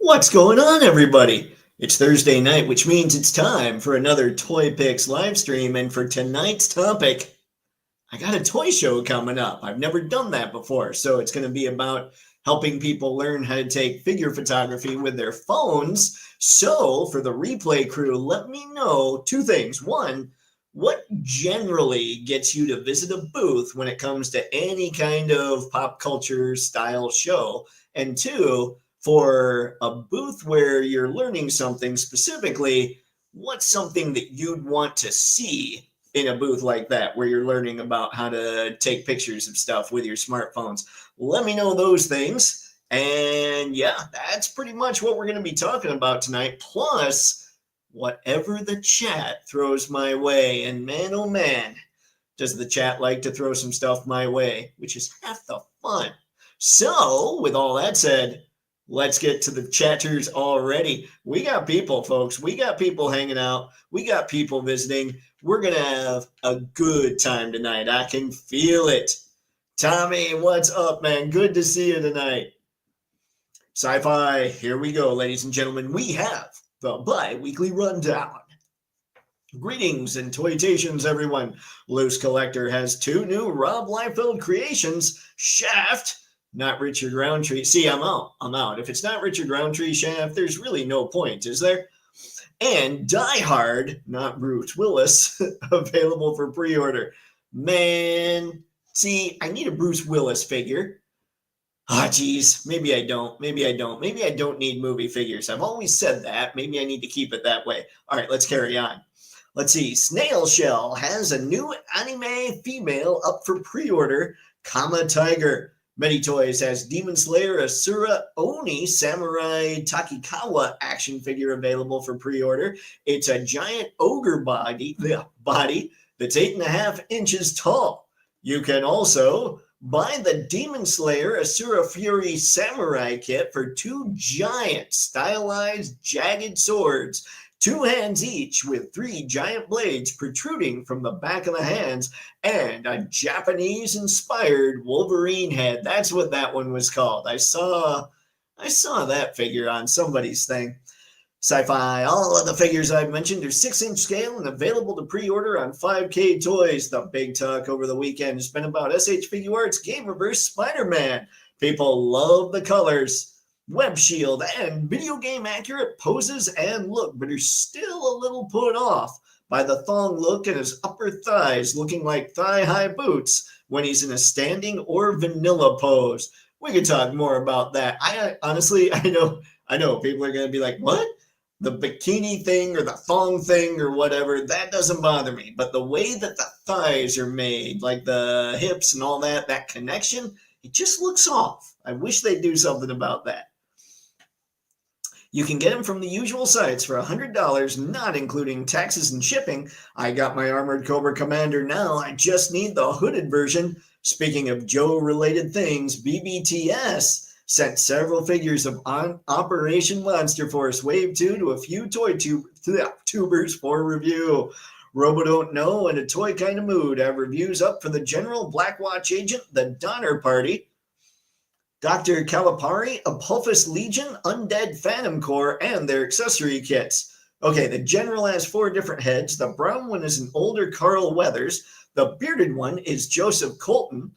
What's going on, everybody? It's Thursday night, which means it's time for another Toypixx live stream. And for tonight's topic, I got a toy show coming up. I've never done that before. So it's going to be about helping people learn how to take figure photography with their phones. So for the replay crew, let me know two things. One, what generally gets you to visit a booth when it comes to any kind of pop culture style show? And two, for a booth where you're learning something specifically, what's something that you'd want to see in a booth like that where you're learning about how to take pictures of stuff with your smartphones? Let me know those things. And yeah, that's pretty much what we're going to be talking about tonight. Plus, whatever the chat throws my way. And man, oh man, does the chat like to throw some stuff my way, which is half the fun. So, with all that said, let's get to the chatters already. We got people, folks. We got people hanging out. We got people visiting. We're going to have a good time tonight. I can feel it. Tommy, what's up, man? Good to see you tonight. Sci-Fi, here we go, ladies and gentlemen. We have the bi-weekly rundown. Greetings and toytations, everyone. Loose Collector has two new Rob Liefeld creations. Shaft, not Richard Roundtree. See, I'm out. If it's not Richard Roundtree Shaft, there's really no point, is there? And Die Hard, not Bruce Willis, available for pre-order. Man, see, I need a Bruce Willis figure. Ah, geez, maybe I don't. Maybe I don't need movie figures. I've always said that. Maybe I need to keep it that way. All right, let's carry on. Let's see. Snail Shell has a new anime female up for pre-order. Kama Tiger. Many Toys has Demon Slayer Asura Oni Samurai Takikawa action figure available for pre-order. It's a giant ogre body that's 8.5 inches tall. You can also buy the Demon Slayer Asura Fury Samurai kit for two giant stylized jagged swords, 2 hands each with 3 giant blades protruding from the back of the hands, and a Japanese-inspired Wolverine head. That's what that one was called. I saw that figure on somebody's thing. Sci-Fi, all of the figures I've mentioned are 6-inch scale and available to pre-order on 5K Toys. The big talk over the weekend has been about SH Figuarts Gamerverse Spider-Man. People love the colors, web shield, and video game accurate poses and look, but are still a little put off by the thong look and his upper thighs looking like thigh-high boots when he's in a standing or vanilla pose. We could talk more about that. I honestly know people are going to be like, what? The bikini thing or the thong thing or whatever, that doesn't bother me. But the way that the thighs are made, like the hips and all that, that connection, it just looks off. I wish they'd do something about that. You can get them from the usual sites for $100, not including taxes and shipping. I got my Armored Cobra Commander now. I just need the hooded version. Speaking of Joe-related things, BBTS sent several figures of Operation Monster Force Wave 2 to a few toy tubers for review. Robo Don't Know and A Toy Kind of Mood have reviews up for the General Black Watch Agent, the Donner Party, Dr. Calipari, Apulphus Legion, Undead Phantom Corps, and their accessory kits. Okay, the General has 4 different heads. The brown one is an older Carl Weathers. The bearded one is Joseph Colton.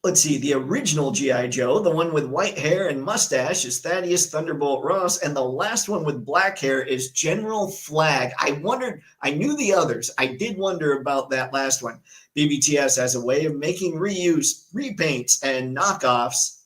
Let's see, the original G.I. Joe, the one with white hair and mustache, is Thaddeus Thunderbolt Ross, and the last one with black hair is General Flag. I knew the others. I did wonder about that last one. BBTS has a way of making reuse, repaints, and knockoffs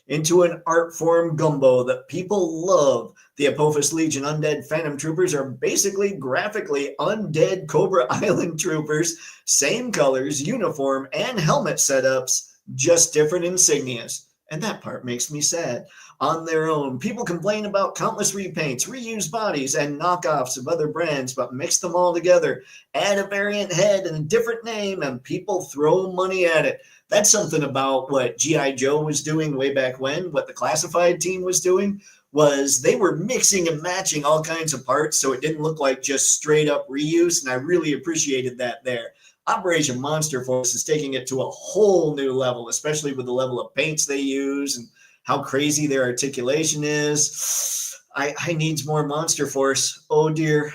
into an art form gumbo that people love. The Apophis Legion Undead Phantom Troopers are basically graphically undead Cobra Island troopers, same colors, uniform, and helmet setups, just different insignias. And that part makes me sad. On their own, people complain about countless repaints, reused bodies, and knockoffs of other brands, but mix them all together, add a variant head and a different name, and people throw money at it. That's something about what G.I. Joe was doing way back when, what the classified team was doing, was they were mixing and matching all kinds of parts so it didn't look like just straight up reuse, and I really appreciated that there. Operation Monster Force is taking it to a whole new level, especially with the level of paints they use and how crazy their articulation is. I needs more Monster Force. Oh dear.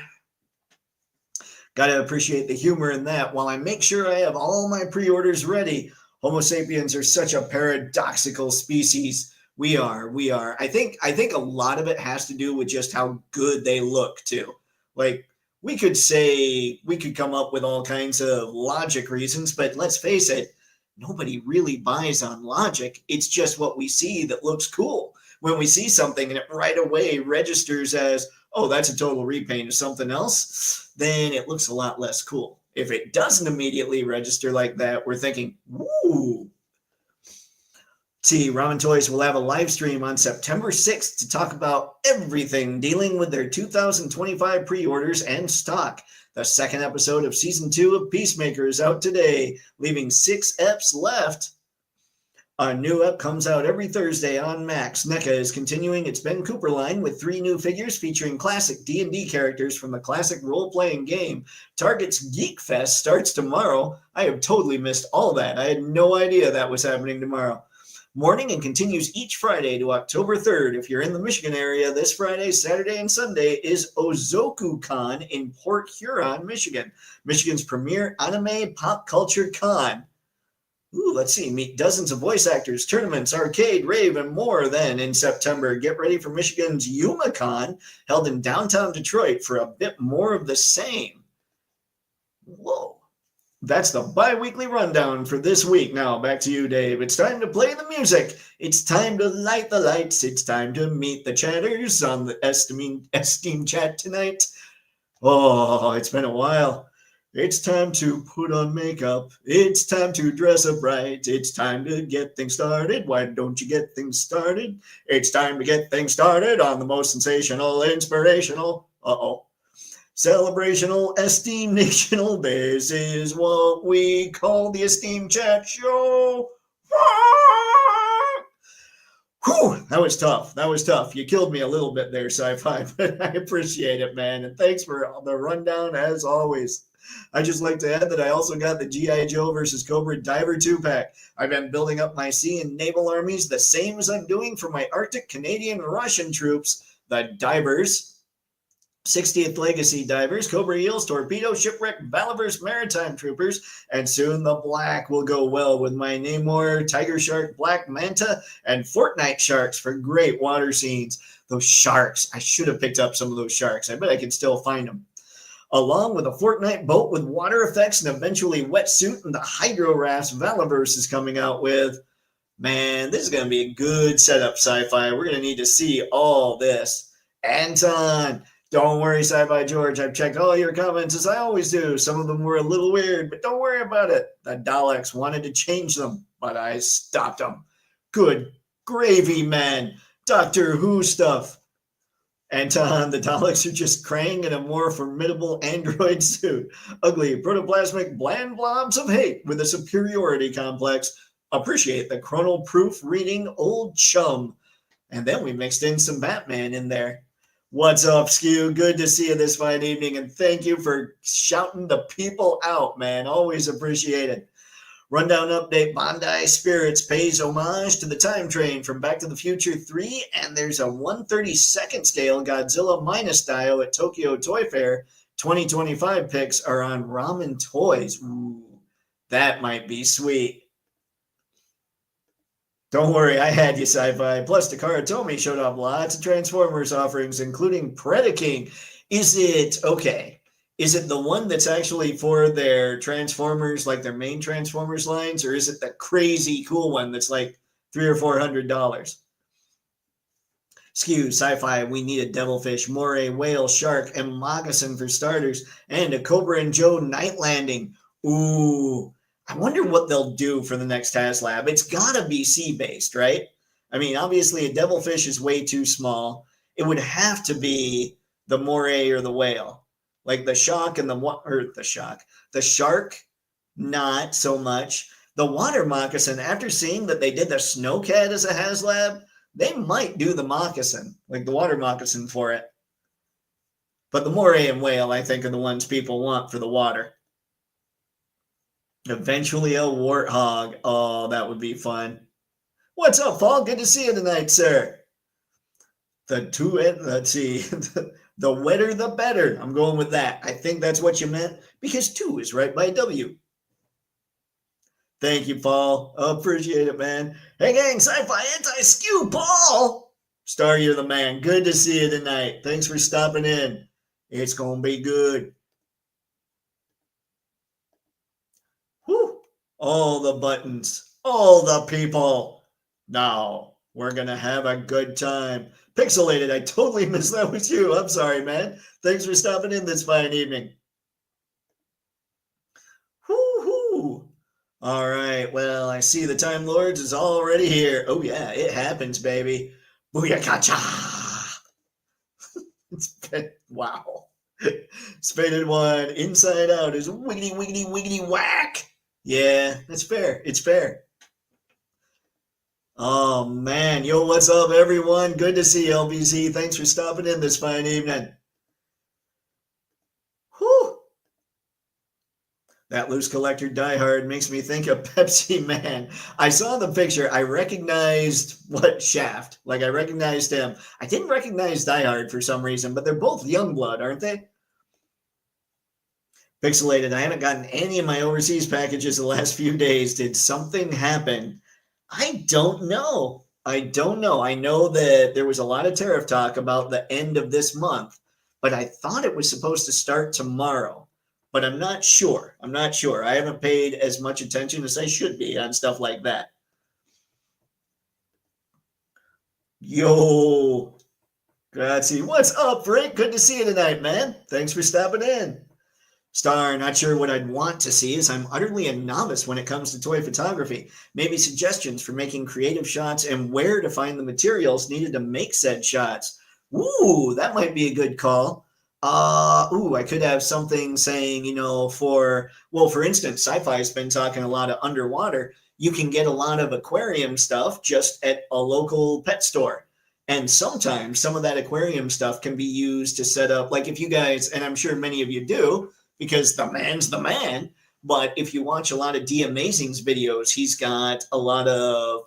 Gotta appreciate the humor in that. While I make sure I have all my pre-orders ready, Homo sapiens are such a paradoxical species. We are. I think a lot of it has to do with just how good they look too. Like we could come up with all kinds of logic reasons, but let's face it, nobody really buys on logic. It's just what we see that looks cool. When we see something and it right away registers as, oh, that's a total repaint of something else, then it looks a lot less cool. If it doesn't immediately register like that, we're thinking, woo. See, Ramen Toys will have a live stream on September 6th to talk about everything dealing with their 2025 pre-orders and stock. The second episode of Season 2 of Peacemaker is out today, leaving 6 eps left. A new ep comes out every Thursday on Max. NECA is continuing its Ben Cooper line with 3 new figures featuring classic D&D characters from the classic role-playing game. Target's Geek Fest starts tomorrow. I have totally missed all that. I had no idea that was happening tomorrow. Morning and continues each Friday to October 3rd. If you're in the Michigan area, this Friday, Saturday, and Sunday is OzokuCon in Port Huron, Michigan. Michigan's premier anime pop culture con. Ooh, let's see. Meet dozens of voice actors, tournaments, arcade, rave, and more then in September. Get ready for Michigan's YumaCon, held in downtown Detroit, for a bit more of the same. Whoa. That's the bi-weekly rundown for this week. Now, back to you, Dave. It's time to play the music. It's time to light the lights. It's time to meet the chatters on the Esteem chat tonight. Oh, it's been a while. It's time to put on makeup. It's time to dress up right. It's time to get things started. Why don't you get things started? It's time to get things started on the most sensational, inspirational, celebrational, Esteem National. This is what we call the Esteem Chat Show. Whew, that was tough. You killed me a little bit there, Sci-Fi, but I appreciate it, man. And thanks for the rundown as always. I just like to add that I also got the G.I. Joe versus Cobra Diver 2-pack. I've been building up my sea and naval armies the same as I'm doing for my Arctic, Canadian, Russian troops, the Divers, 60th Legacy Divers, Cobra Eels, Torpedo, Shipwreck, Valaverse Maritime Troopers, and soon the black will go well with my Namor, Tiger Shark, Black Manta, and Fortnite Sharks for great water scenes. Those sharks, I should have picked up some of those sharks. I bet I can still find them. Along with a Fortnite boat with water effects and eventually wetsuit and the Hydro Rafts Valaverse is coming out with. Man, this is going to be a good setup, Sci-Fi. We're going to need to see all this. Anton, don't worry, Sci-Fi George. I've checked all your comments as I always do. Some of them were a little weird, but don't worry about it. The Daleks wanted to change them, but I stopped them. Good gravy, man. Doctor Who stuff. Anton, the Daleks are just Krang in a more formidable android suit. Ugly, protoplasmic, bland blobs of hate with a superiority complex. Appreciate the chrono-proof reading, old chum. And then we mixed in some Batman in there. What's up, Skew? Good to see you this fine evening, and thank you for shouting the people out, man. Always appreciated. Rundown update, Bondi Spirits pays homage to the time train from Back to the Future 3, and there's a 1/32nd scale Godzilla Minus style at Tokyo Toy Fair. 2025 picks are on Ramen Toys. Ooh, that might be sweet. Don't worry, I had you, Sci-Fi. Plus, Takara Tomy showed off lots of Transformers offerings, including Predaking. Is it the one that's actually for their Transformers, like their main Transformers lines, or is it the crazy cool one that's like $300 or $400? Skew, Sci-Fi, we need a devilfish, moray, whale, shark, and moccasin for starters, and a Cobra and Joe night landing. Ooh, I wonder what they'll do for the next HasLab. It's gotta be sea-based, right? I mean, obviously a devilfish is way too small. It would have to be the moray or the whale. Like the shark, not so much. The water moccasin, after seeing that they did the snowcat as a HasLab, they might do the moccasin, like the water moccasin for it. But the moray and whale, I think, are the ones people want for the water. Eventually a warthog. Oh, that would be fun. What's up, Paul? Good to see you tonight, sir. Let's see, the wetter the better. I'm going with that. I think that's what you meant because 2 is right by W. Thank you, Paul. Appreciate it, man. Hey, gang, sci-fi anti-skew, Paul. Star, you're the man. Good to see you tonight. Thanks for stopping in. It's going to be good. Whew. All the buttons, all the people. Now, we're going to have a good time. Pixelated, I totally missed that with you. I'm sorry, man. Thanks for stopping in this fine evening. Woo-hoo. All right, well, I see the Time Lords is already here. Oh, yeah, it happens, baby. Booyakacha! Wow. Spaded one, inside out is wiggity, wiggity, wiggity, whack. Yeah, that's fair. It's fair. Oh, man. Yo, what's up, everyone? Good to see you, LBZ. Thanks for stopping in this fine evening. Whew. That loose collector diehard makes me think of Pepsi Man. I saw the picture. I recognized Shaft. Like I recognized him. I didn't recognize diehard for some reason, but they're both Youngblood, aren't they? Pixelated. I haven't gotten any of my overseas packages the last few days. Did something happen? I don't know. I don't know. I know that there was a lot of tariff talk about the end of this month, but I thought it was supposed to start tomorrow. But I'm not sure. I'm not sure. I haven't paid as much attention as I should be on stuff like that. Yo, grazie. What's up, Rick? Good to see you tonight, man. Thanks for stopping in. Star, not sure what I'd want to see as I'm utterly a novice when it comes to toy photography. Maybe suggestions for making creative shots and where to find the materials needed to make said shots. Ooh, that might be a good call. I could have something saying, for instance, Sci-Fi has been talking a lot of underwater. You can get a lot of aquarium stuff just at a local pet store. And sometimes some of that aquarium stuff can be used to set up, like if you guys, and I'm sure many of you do, because the man's the man. But if you watch a lot of D Amazing's videos, he's got a lot of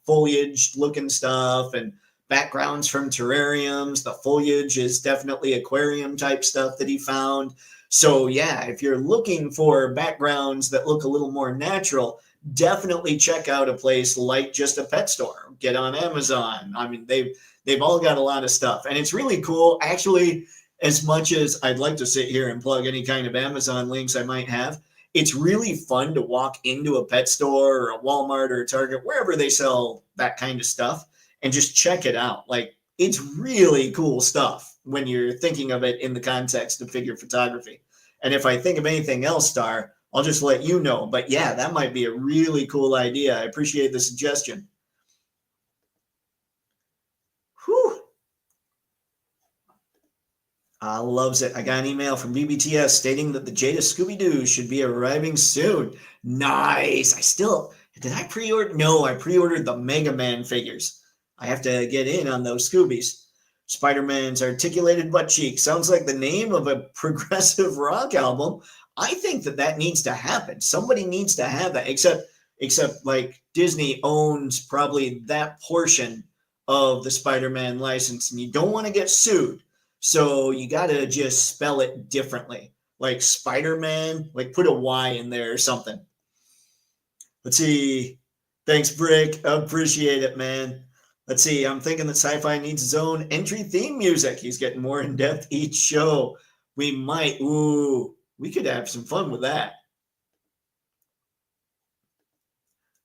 foliage looking stuff and backgrounds from terrariums. The foliage is definitely aquarium type stuff that he found. So yeah, if you're looking for backgrounds that look a little more natural, definitely check out a place like Just a Pet Store. Get on Amazon. I mean, they've all got a lot of stuff, and it's really cool. Actually, as much as I'd like to sit here and plug any kind of Amazon links I might have, it's really fun to walk into a pet store or a Walmart or a Target, wherever they sell that kind of stuff, and just check it out. Like, it's really cool stuff when you're thinking of it in the context of figure photography. And if I think of anything else, Star, I'll just let you know. But yeah, that might be a really cool idea. I appreciate the suggestion. Whew. Loves it. I got an email from BBTS stating that the Jada Scooby-Doo should be arriving soon. Nice. Did I pre-order? No, I pre-ordered the Mega Man figures. I have to get in on those Scoobies. Spider-Man's articulated butt cheek sounds like the name of a progressive rock album. I think that needs to happen. Somebody needs to have that, except like Disney owns probably that portion of the Spider-Man license, and you don't want to get sued. So you got to just spell it differently, like Spider-Man, like put a Y in there or something. Let's see. Thanks, Brick. Appreciate it, man. Let's see. I'm thinking that Sci-Fi needs his own entry theme music. He's getting more in depth each show. We could have some fun with that.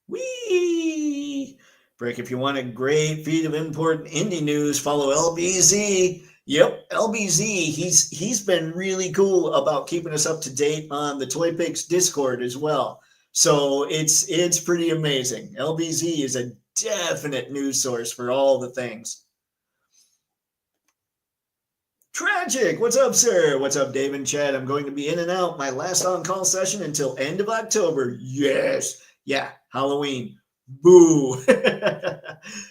Whee! Brick, if you want a great feed of important indie news, follow LBZ. Yep, LBZ. He's been really cool about keeping us up to date on the Toypixx Discord as well. So it's pretty amazing. LBZ is a definite news source for all the things. Tragic. What's up, sir? What's up, Dave and Chad? I'm going to be in and out. My last on-call session until end of October. Yes. Yeah, Halloween. Boo.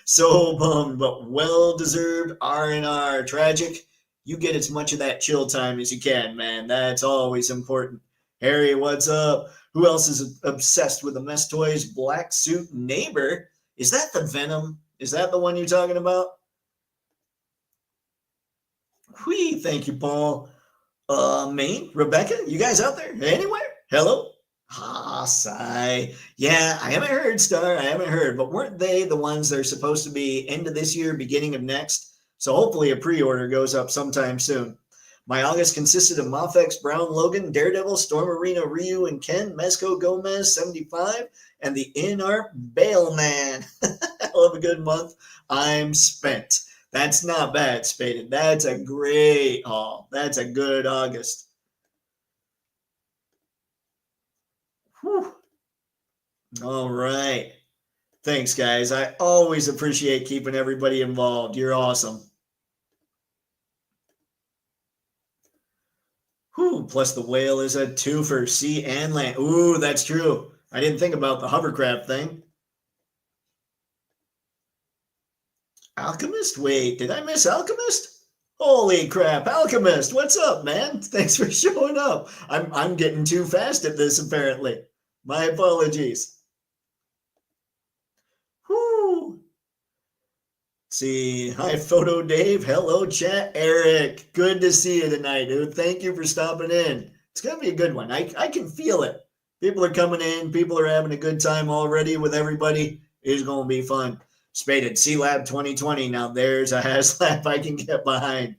So bummed, but well-deserved R&R. Tragic. You get as much of that chill time as you can, man. That's always important. Harry, what's up? Who else is obsessed with the Mess Toys Black Suit Neighbor? Is that the Venom? Is that the one you're talking about? Whee, thank you, Paul. Maine, Rebecca, you guys out there? Anywhere? Hello? Ah, sigh. Yeah, I haven't heard, Star. I haven't heard. But weren't they the ones that are supposed to be end of this year, beginning of next? So hopefully a pre-order goes up sometime soon. My August consisted of Mafex, Brown, Logan, Daredevil, Storm Arena, Ryu, and Ken, Mesco, Gomez, 75, and the In-Art Bailman. Hell of a good month. I'm spent. That's not bad, Spaded. That's a great haul. That's a good August. Whew. All right. Thanks, guys. I always appreciate keeping everybody involved. You're awesome. Whew, plus the whale is a twofer, sea and land. Ooh, that's true. I didn't think about the hovercraft thing. Alchemist? Wait, did I miss Alchemist? Holy crap, Alchemist, what's up, man? Thanks for showing up. I'm getting too fast at this, apparently. My apologies. Whoo! See, hi, Photo Dave. Hello, chat. Eric, good to see you tonight, dude. Thank you for stopping in. It's going to be a good one. I can feel it. People are coming in. People are having a good time already with everybody. It's going to be fun. Spaded, C-Lab 2020. Now there's a HasLab I can get behind.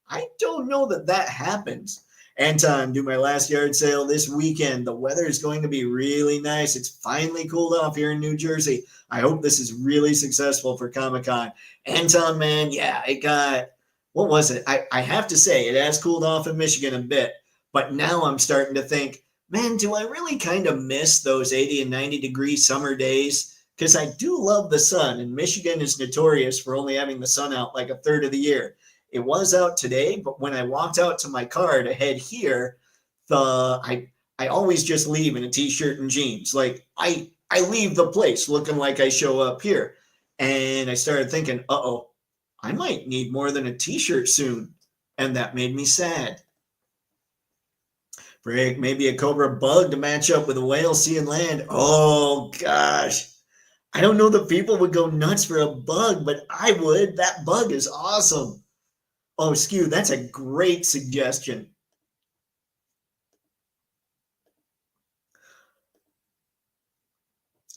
I don't know that happens. Anton, do my last yard sale this weekend. The weather is going to be really nice. It's finally cooled off here in New Jersey. I hope this is really successful for Comic-Con. Anton, man, yeah, it got, what was it? I have to say, it has cooled off in Michigan a bit, but now I'm starting to think, man, do I really kind of miss those 80 and 90 degree summer days? Because I do love the sun, and Michigan is notorious for only having the sun out like a third of the year. It was out today, but when I walked out to my car to head here, I always just leave in a t-shirt and jeans. Like I leave the place looking like I show up here. And I started thinking, uh-oh, I might need more than a t-shirt soon. And that made me sad. Frick, maybe a cobra bug to match up with a whale, sea, and land. Oh, gosh. I don't know that people would go nuts for a bug, but I would. That bug is awesome. Oh, Skew, that's a great suggestion.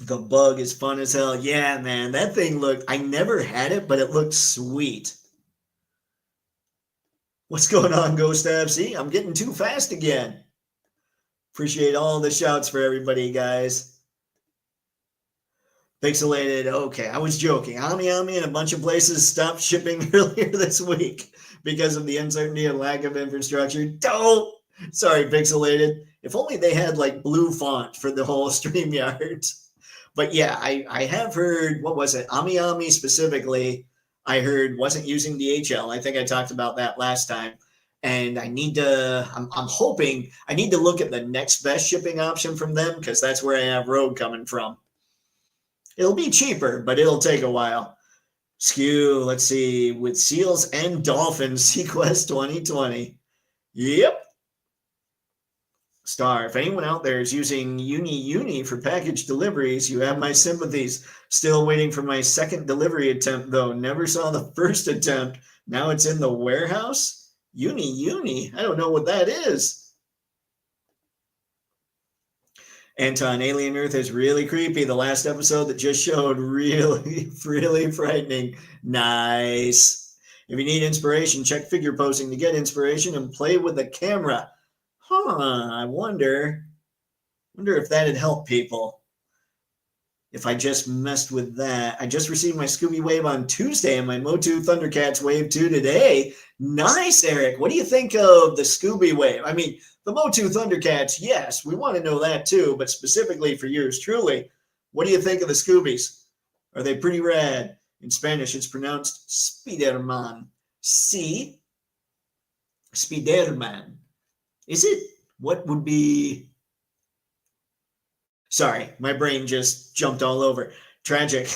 The bug is fun as hell. Yeah, man, that thing looked, I never had it, but it looked sweet. What's going on, Ghost Ab? See, I'm getting too fast again. Appreciate all the shouts for everybody, guys. Pixelated, okay, I was joking. Ami and a bunch of places stopped shipping earlier this week because of the uncertainty and lack of infrastructure. Don't! Sorry, Pixelated. If only they had like blue font for the whole StreamYard. But yeah, I have heard, what was it? Ami specifically, I heard wasn't using DHL. I think I talked about that last time. And I need to, I'm hoping, I need to look at the next best shipping option from them because that's where I have Road coming from. It'll be cheaper, but it'll take a while. Skew, let's see, with seals and dolphins, Sequest 2020. Yep. Star, if anyone out there is using Uni for package deliveries, you have my sympathies. Still waiting for my second delivery attempt, though. Never saw the first attempt. Now it's in the warehouse? Uni. I don't know what that is. Anton, Alien Earth is really creepy. The last episode that just showed, really frightening. Nice. If you need inspiration, check figure posing to get inspiration and play with the camera. I wonder if that'd help people. If I just messed with that. I just received my Scooby Wave on Tuesday and my Motu Thundercats Wave 2 today. Nice, Eric. What do you think of the Scooby Wave? I mean, the Motu Thundercats, yes, we want to know that too, but specifically for yours truly, what do you think of the Scoobies? Are they pretty rad? In Spanish, it's pronounced Spiderman. See? Spiderman. Is it? What would be? Sorry, my brain just jumped all over. Tragic.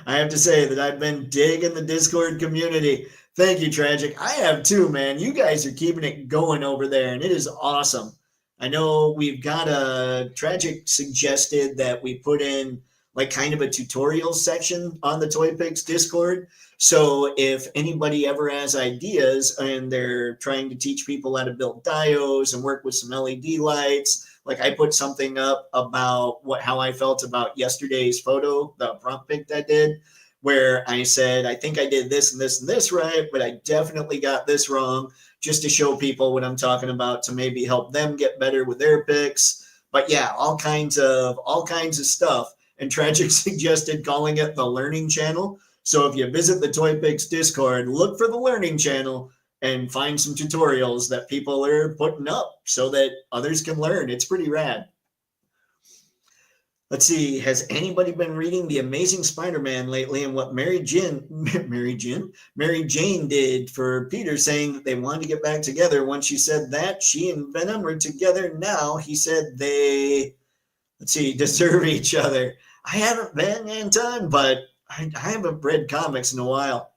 I have to say that I've been digging the Discord community. Thank you, Tragic. I have too, man. You guys are keeping it going over there, and it is awesome. I know we've got a Tragic suggested that we put in like kind of a tutorial section on the Toypixx Discord. So if anybody ever has ideas and they're trying to teach people how to build diodes and work with some LED lights, like I put something up about how I felt about yesterday's photo, the prompt pic I did, where I said, I think I did this and this and this right, but I definitely got this wrong, just to show people what I'm talking about to maybe help them get better with their picks. But yeah, all kinds of stuff. And Tragic suggested calling it the Learning Channel. So if you visit the Toypixx Discord, look for the Learning Channel and find some tutorials that people are putting up so that others can learn. It's pretty rad. Let's see, has anybody been reading The Amazing Spider-Man lately and what Mary Jane did for Peter, saying that they wanted to get back together? Once she said that, she and Venom are together now. He said they, deserve each other. I haven't been in time, but I haven't read comics in a while.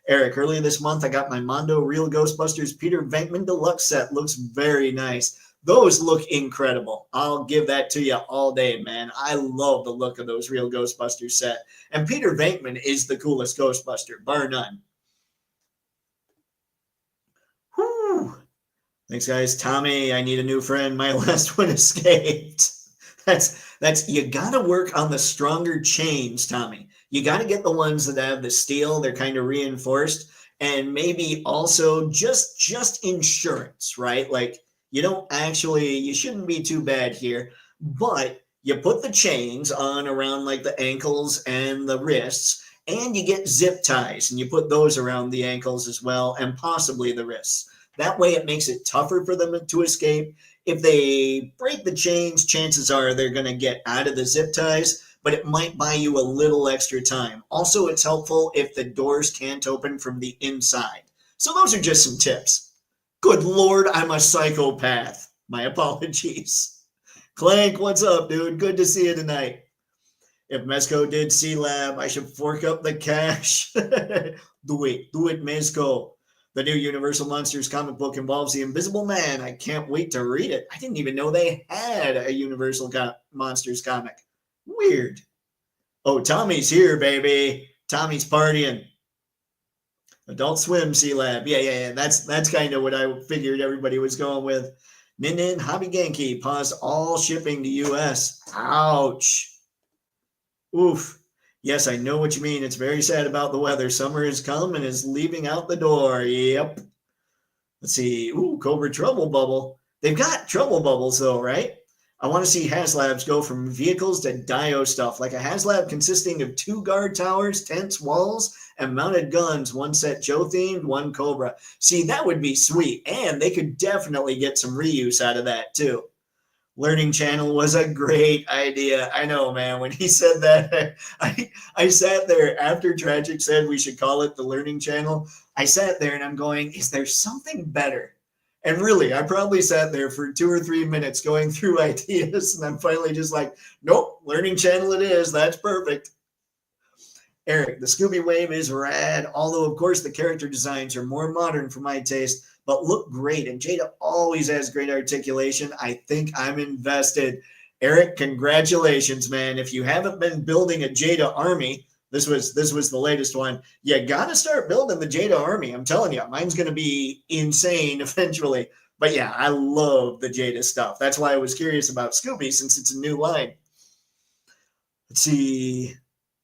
Eric, earlier this month, I got my Mondo Real Ghostbusters Peter Venkman Deluxe set. Looks very nice. Those look incredible. I'll give that to you all day, man. I love the look of those Real Ghostbusters set. And Peter Venkman is the coolest Ghostbuster, bar none. Whew. Thanks, guys. Tommy, I need a new friend. My last one escaped. That's you got to work on the stronger chains, Tommy. You got to get the ones that have the steel. They're kind of reinforced. And maybe also just insurance, right? Like, you shouldn't be too bad here, but you put the chains on around like the ankles and the wrists, and you get zip ties and you put those around the ankles as well, and possibly the wrists. That way it makes it tougher for them to escape. If they break the chains, chances are they're going to get out of the zip ties, but it might buy you a little extra time. Also, it's helpful if the doors can't open from the inside. So those are just some tips. Good Lord, I'm a psychopath. My apologies. Clank, what's up, dude? Good to see you tonight. If Mezco did C-Lab, I should fork up the cash. Do it, Mezco. The new Universal Monsters comic book involves the Invisible Man. I can't wait to read it. I didn't even know they had a Universal Monsters comic. Weird. Oh, Tommy's here, baby. Tommy's partying. Adult Swim, C-Lab. Yeah. That's kind of what I figured everybody was going with. Nin Hobby Genki paused all shipping to U.S. Ouch. Oof. Yes, I know what you mean. It's very sad about the weather. Summer has come and is leaving out the door. Yep. Let's see. Ooh, Cobra Trouble Bubble. They've got Trouble Bubbles, though, right? I want to see HasLabs go from vehicles to Dio stuff, like a HasLab consisting of 2 guard towers, tents, walls, and mounted guns, one set Joe-themed, one Cobra. See, that would be sweet, and they could definitely get some reuse out of that, too. Learning Channel was a great idea. I know, man. When he said that, I sat there after Tragic said we should call it the Learning Channel. I sat there and I'm going, is there something better? And really, I probably sat there for 2 or 3 minutes going through ideas, and I'm finally just like, nope, Learning Channel it is. That's perfect. Eric, the Scooby Wave is rad, although, of course, the character designs are more modern for my taste, but look great. And Jada always has great articulation. I think I'm invested. Eric, congratulations, man. If you haven't been building a Jada army, this was the latest one. You got to start building the Jada army. I'm telling you, mine's going to be insane eventually. But yeah, I love the Jada stuff. That's why I was curious about Scooby, since it's a new line. Let's see.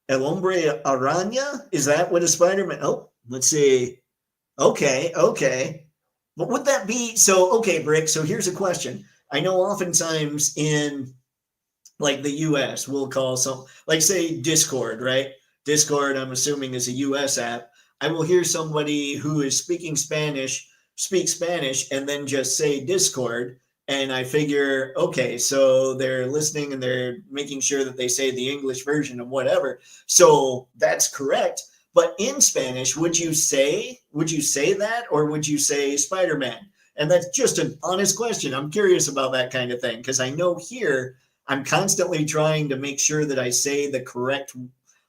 El Hombre Araña? Is that what a Spider-Man? Oh, let's see. Okay. But would that be so? Okay, Brick. So here's a question. I know oftentimes in like the U.S. we'll call some, like say Discord, right? Discord, I'm assuming, is a U.S. app. I will hear somebody who is speaking Spanish speak Spanish and then just say Discord, and I figure, okay, so they're listening and they're making sure that they say the English version of whatever. So that's correct. But in Spanish, would you say that, or would you say Spider-Man? And that's just an honest question. I'm curious about that kind of thing, because I know here I'm constantly trying to make sure that I say the correct,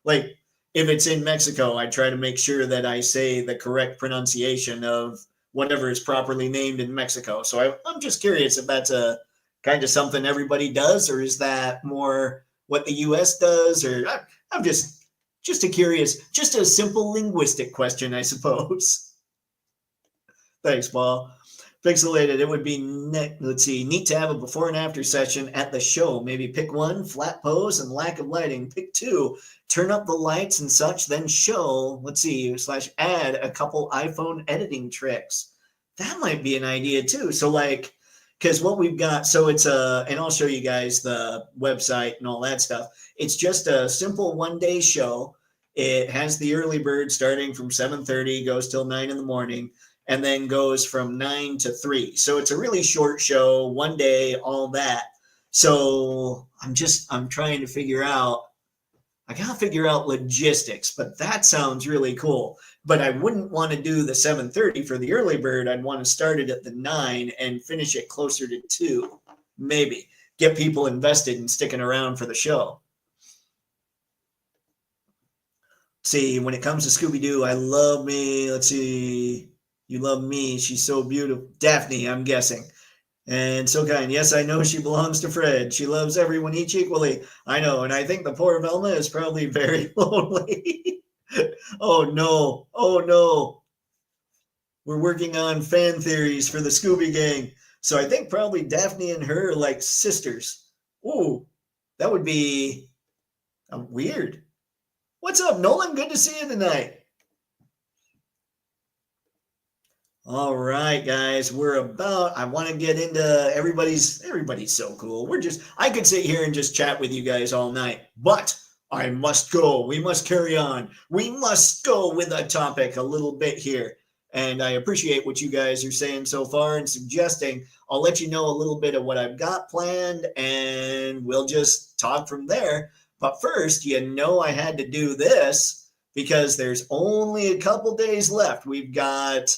like if it's in Mexico, I try to make sure that I say the correct pronunciation of whatever is properly named in Mexico. So I'm just curious if that's a kind of something everybody does, or is that more what the US does, or I'm just a simple linguistic question, I suppose. Thanks, Paul. Pixelated, it would be neat to have a before and after session at the show. Maybe pick one, flat pose and lack of lighting. Pick two, turn up the lights and such, then show, / add a couple iPhone editing tricks. That might be an idea too. So like, because what we've got, so it's and I'll show you guys the website and all that stuff. It's just a simple one-day show. It has the early bird starting from 7:30, goes till 9 in the morning, and then goes from 9 to 3. So it's a really short show, one day, all that. So I'm trying to figure out, I got to figure out logistics, but that sounds really cool. But I wouldn't want to do the 7:30 for the early bird. I'd want to start it at the 9 and finish it closer to 2, maybe. Get people invested in sticking around for the show. See, when it comes to Scooby-Doo, I love me. Let's see. You love me. She's so beautiful. Daphne, I'm guessing. And so kind. Yes, I know she belongs to Fred. She loves everyone each equally. I know. And I think the poor Velma is probably very lonely. Oh, no. Oh, no. We're working on fan theories for the Scooby Gang. So I think probably Daphne and her are like sisters. Ooh, that would be weird. What's up, Nolan? Good to see you tonight. All right, guys, I want to get into everybody's so cool. I could sit here and just chat with you guys all night, but I must go. We must carry on. We must go with a topic a little bit here. And I appreciate what you guys are saying so far and suggesting. I'll let you know a little bit of what I've got planned, and we'll just talk from there. But first, I had to do this because there's only a couple days left. We've got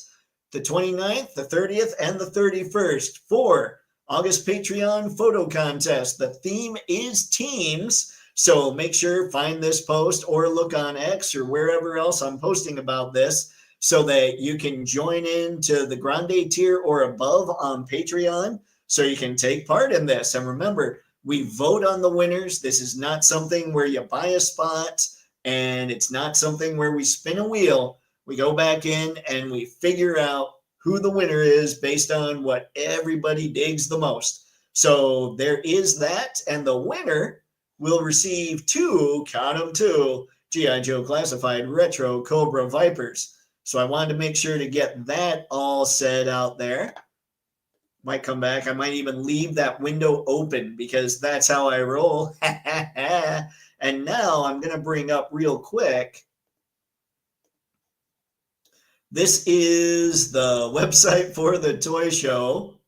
the 29th, the 30th, and the 31st for August Patreon photo contest. The theme is teams. So make sure, find this post or look on X or wherever else I'm posting about this so that you can join into the Grande tier or above on Patreon so you can take part in this. And remember, we vote on the winners. This is not something where you buy a spot, and it's not something where we spin a wheel. We go back in and we figure out who the winner is based on what everybody digs the most. So there is that, and the winner will receive 2, count them 2, G.I. Joe Classified Retro Cobra Vipers. So I wanted to make sure to get that all said out there. Might come back. I might even leave that window open because that's how I roll. And now I'm going to bring up real quick. This is the website for the toy show.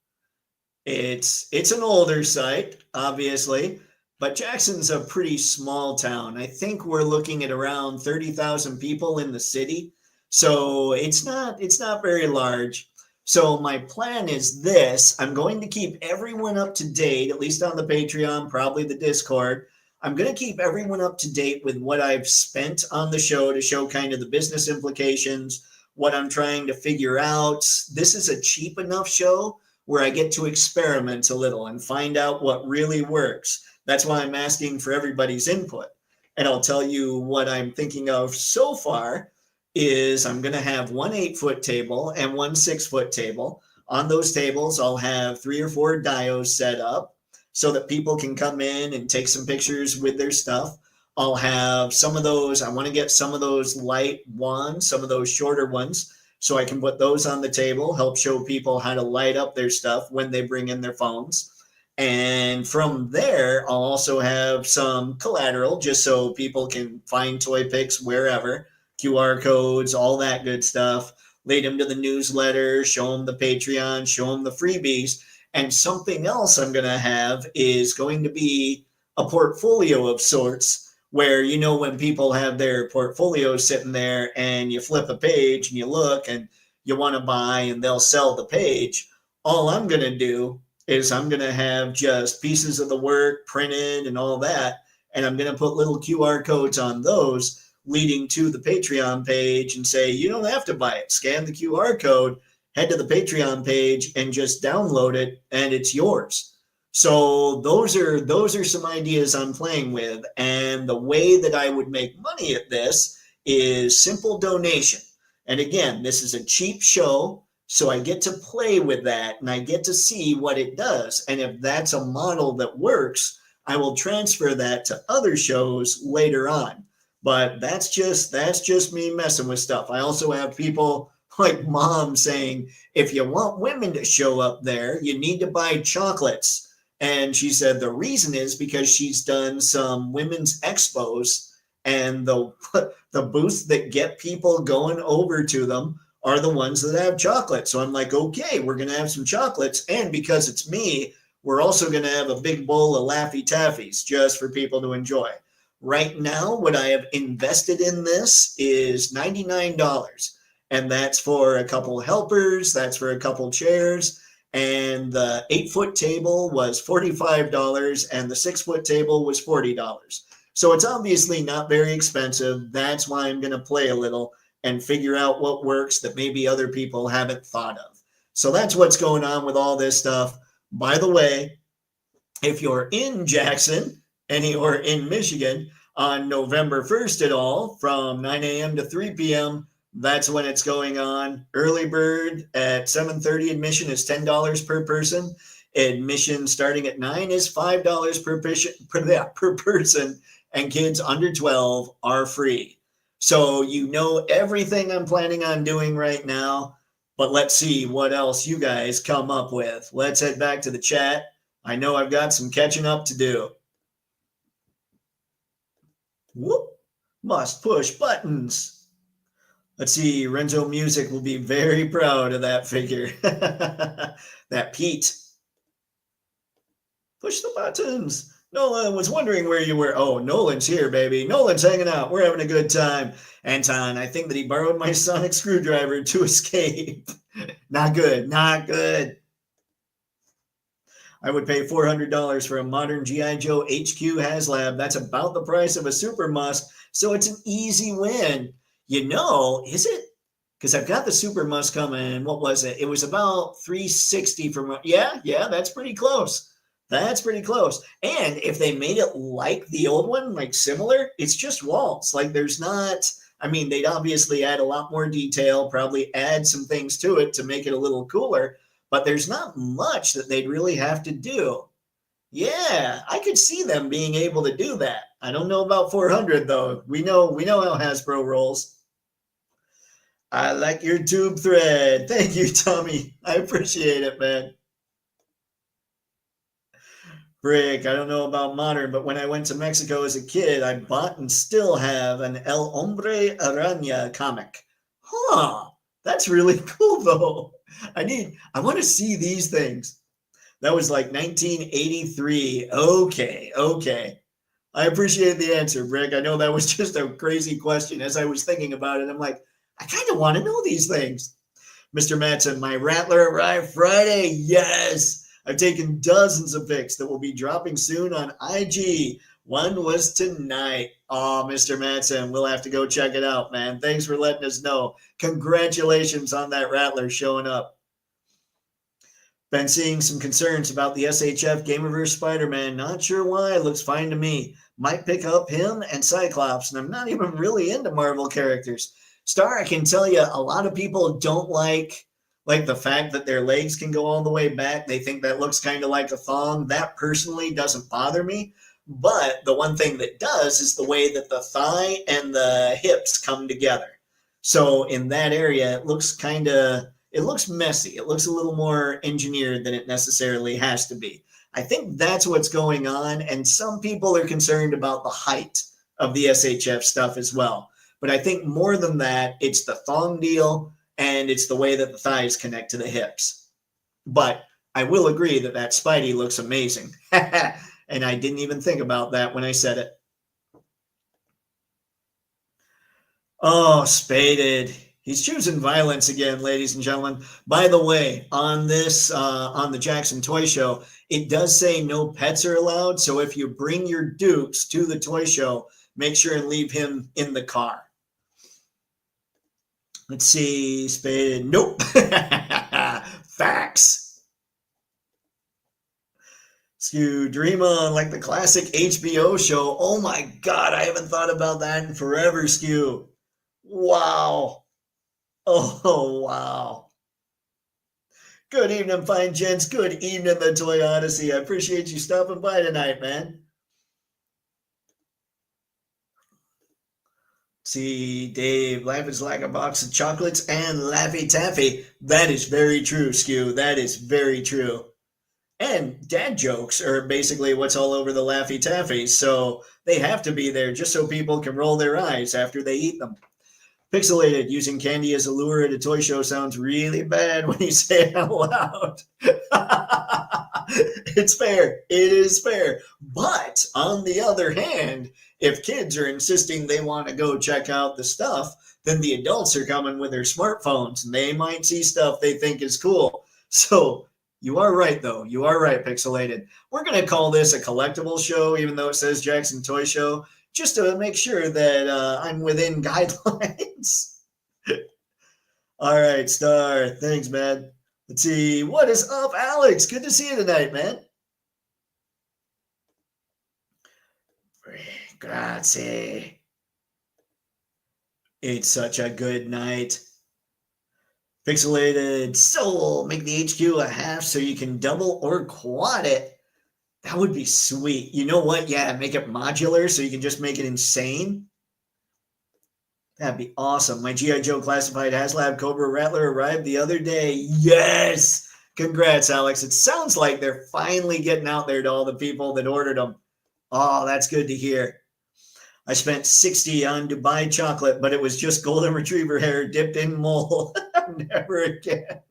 It's an older site, obviously, but Jackson's a pretty small town. I think we're looking at around 30,000 people in the city. So it's not very large. So my plan is this. I'm going to keep everyone up to date, at least on the Patreon, probably the Discord. I'm going to keep everyone up to date with what I've spent on the show to show kind of the business implications, what I'm trying to figure out. This is a cheap enough show where I get to experiment a little and find out what really works. That's why I'm asking for everybody's input. And I'll tell you what I'm thinking of so far is I'm going to have one 8-foot table and one 6-foot table. On those tables, I'll have 3 or 4 diodes set up so that people can come in and take some pictures with their stuff. I'll have some of those. I want to get some of those light wands, some of those shorter ones, so I can put those on the table, help show people how to light up their stuff when they bring in their phones. And from there, I'll also have some collateral just so people can find Toypixx wherever. QR codes, all that good stuff, lead them to the newsletter, show them the Patreon, show them the freebies. And something else I'm going to have is going to be a portfolio of sorts where, when people have their portfolios sitting there and you flip a page and you look and you want to buy and they'll sell the page, all I'm going to do is I'm going to have just pieces of the work printed and all that. And I'm going to put little QR codes on those leading to the Patreon page and say, you don't have to buy it. Scan the QR code, head to the Patreon page and just download it and it's yours. So those are some ideas I'm playing with, and the way that I would make money at this is simple donation. And again, this is a cheap show, so I get to play with that and I get to see what it does. And if that's a model that works, I will transfer that to other shows later on. But that's just me messing with stuff. I also have people like mom saying, if you want women to show up there, you need to buy chocolates. And she said the reason is because she's done some women's expos, and the booths that get people going over to them are the ones that have chocolate. So I'm like, okay, we're going to have some chocolates. And because it's me, we're also going to have a big bowl of Laffy Taffies just for people to enjoy. Right now, what I have invested in this is $99. And that's for a couple helpers, that's for a couple chairs. And the 8-foot table was $45 and the 6-foot table was $40. So it's obviously not very expensive. That's why I'm going to play a little and figure out what works that maybe other people haven't thought of. So that's what's going on with all this stuff. By the way, if you're in Jackson and you're in Michigan on November 1st at all, from 9 a.m. to 3 p.m., that's when it's going on. Early bird at 7:30. Admission is $10 per person. Admission starting at 9 is $5 per person, and kids under 12 are free. So you know everything I'm planning on doing right now, but let's see what else you guys come up with. Let's head back to the chat. I know I've got some catching up to do. Whoop, must push buttons. Let's see, Renzo Music will be very proud of that figure. That Pete. Push the buttons. Nolan was wondering where you were. Oh, Nolan's here, baby. Nolan's hanging out. We're having a good time. Anton, I think that he borrowed my sonic screwdriver to escape. Not good. Not good. I would pay $400 for a modern G.I. Joe HQ HasLab. That's about the price of a Super Musk, so it's an easy win. You know, is it? Because I've got the Super Musk coming. What was it? It was about $360 from. Yeah, that's pretty close. That's pretty close. And if they made it like the old one, like similar, it's just walls. Like there's not. I mean, they'd obviously add a lot more detail, probably add some things to it to make it a little cooler. But there's not much that they'd really have to do. Yeah, I could see them being able to do that. I don't know about 400 though. We know how Hasbro rolls. I like your tube thread. Thank you, Tommy. I appreciate it, man. Brick, I don't know about modern, but when I went to Mexico as a kid, I bought and still have an El Hombre Araña comic. Huh, that's really cool though. I want to see these things. That was like 1983. Okay. I appreciate the answer, Brick. I know that was just a crazy question. As I was thinking about it, I'm like, I kind of want to know these things. Mr. Matson, my Rattler arrived Friday. Yes. I've taken dozens of pics that will be dropping soon on IG. One was tonight. Oh, Mr. Matson, we'll have to go check it out, man. Thanks for letting us know. Congratulations on that Rattler showing up. Been seeing some concerns about the SHF Gamerverse Spider-Man. Not sure why. Looks fine to me. Might pick up him and Cyclops, and I'm not even really into Marvel characters. Star, I can tell you, a lot of people don't like the fact that their legs can go all the way back. They think that looks kind of like a thong. That personally doesn't bother me. But the one thing that does is the way that the thigh and the hips come together. So in that area, it looks messy. It looks a little more engineered than it necessarily has to be. I think that's what's going on. And some people are concerned about the height of the SHF stuff as well. But I think more than that, it's the thong deal and it's the way that the thighs connect to the hips. But I will agree that Spidey looks amazing. And I didn't even think about that when I said it. Oh, Spaded. He's choosing violence again, ladies and gentlemen. By the way, on the Jackson Toy Show, it does say no pets are allowed. So if you bring your Dukes to the toy show, make sure and leave him in the car. Let's see, Spade. Nope. Facts. Skew, dream on like the classic HBO show. Oh my God, I haven't thought about that in forever, Skew. Wow. Oh, wow. Good evening, fine gents. Good evening, the Toy Odyssey. I appreciate you stopping by tonight, man. See, Dave, life is like a box of chocolates and Laffy Taffy. That is very true, Skew. That is very true. And dad jokes are basically what's all over the Laffy Taffy, so they have to be there just so people can roll their eyes after they eat them. Pixelated, using candy as a lure at a toy show sounds really bad when you say it out loud. It's fair. It is fair. But on the other hand, if kids are insisting they want to go check out the stuff, then the adults are coming with their smartphones and they might see stuff they think is cool. So you are right, though. You are right, Pixelated. We're going to call this a collectible show, even though it says Jackson Toy Show, just to make sure that I'm within guidelines. All right, Star. Thanks, man. Let's see. What is up, Alex? Good to see you tonight, man. Grazie. It's such a good night. Pixelated Soul, make the HQ a half so you can double or quad it. That would be sweet. You know what? Yeah, make it modular so you can just make it insane. That'd be awesome. My G.I. Joe classified HasLab Cobra Rattler arrived the other day. Yes! Congrats, Alex. It sounds like they're finally getting out there to all the people that ordered them. Oh, that's good to hear. I spent $60 on Dubai chocolate, but it was just golden retriever hair dipped in mole. Never again.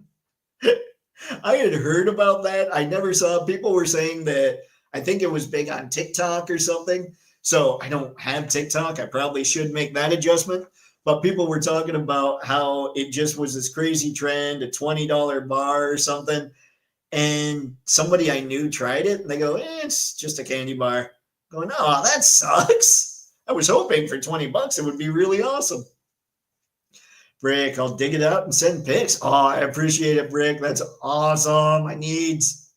I had heard about that. I never saw. People were saying that. I think it was big on TikTok or something. So I don't have TikTok. I probably should make that adjustment. But people were talking about how it just was this crazy trend, a $20 bar or something. And somebody I knew tried it, and they go, it's just a candy bar. I'm going, oh, that sucks. I was hoping for $20 it would be really awesome. Brick, I'll dig it up and send pics. Oh, I appreciate it, Brick. That's awesome. My needs.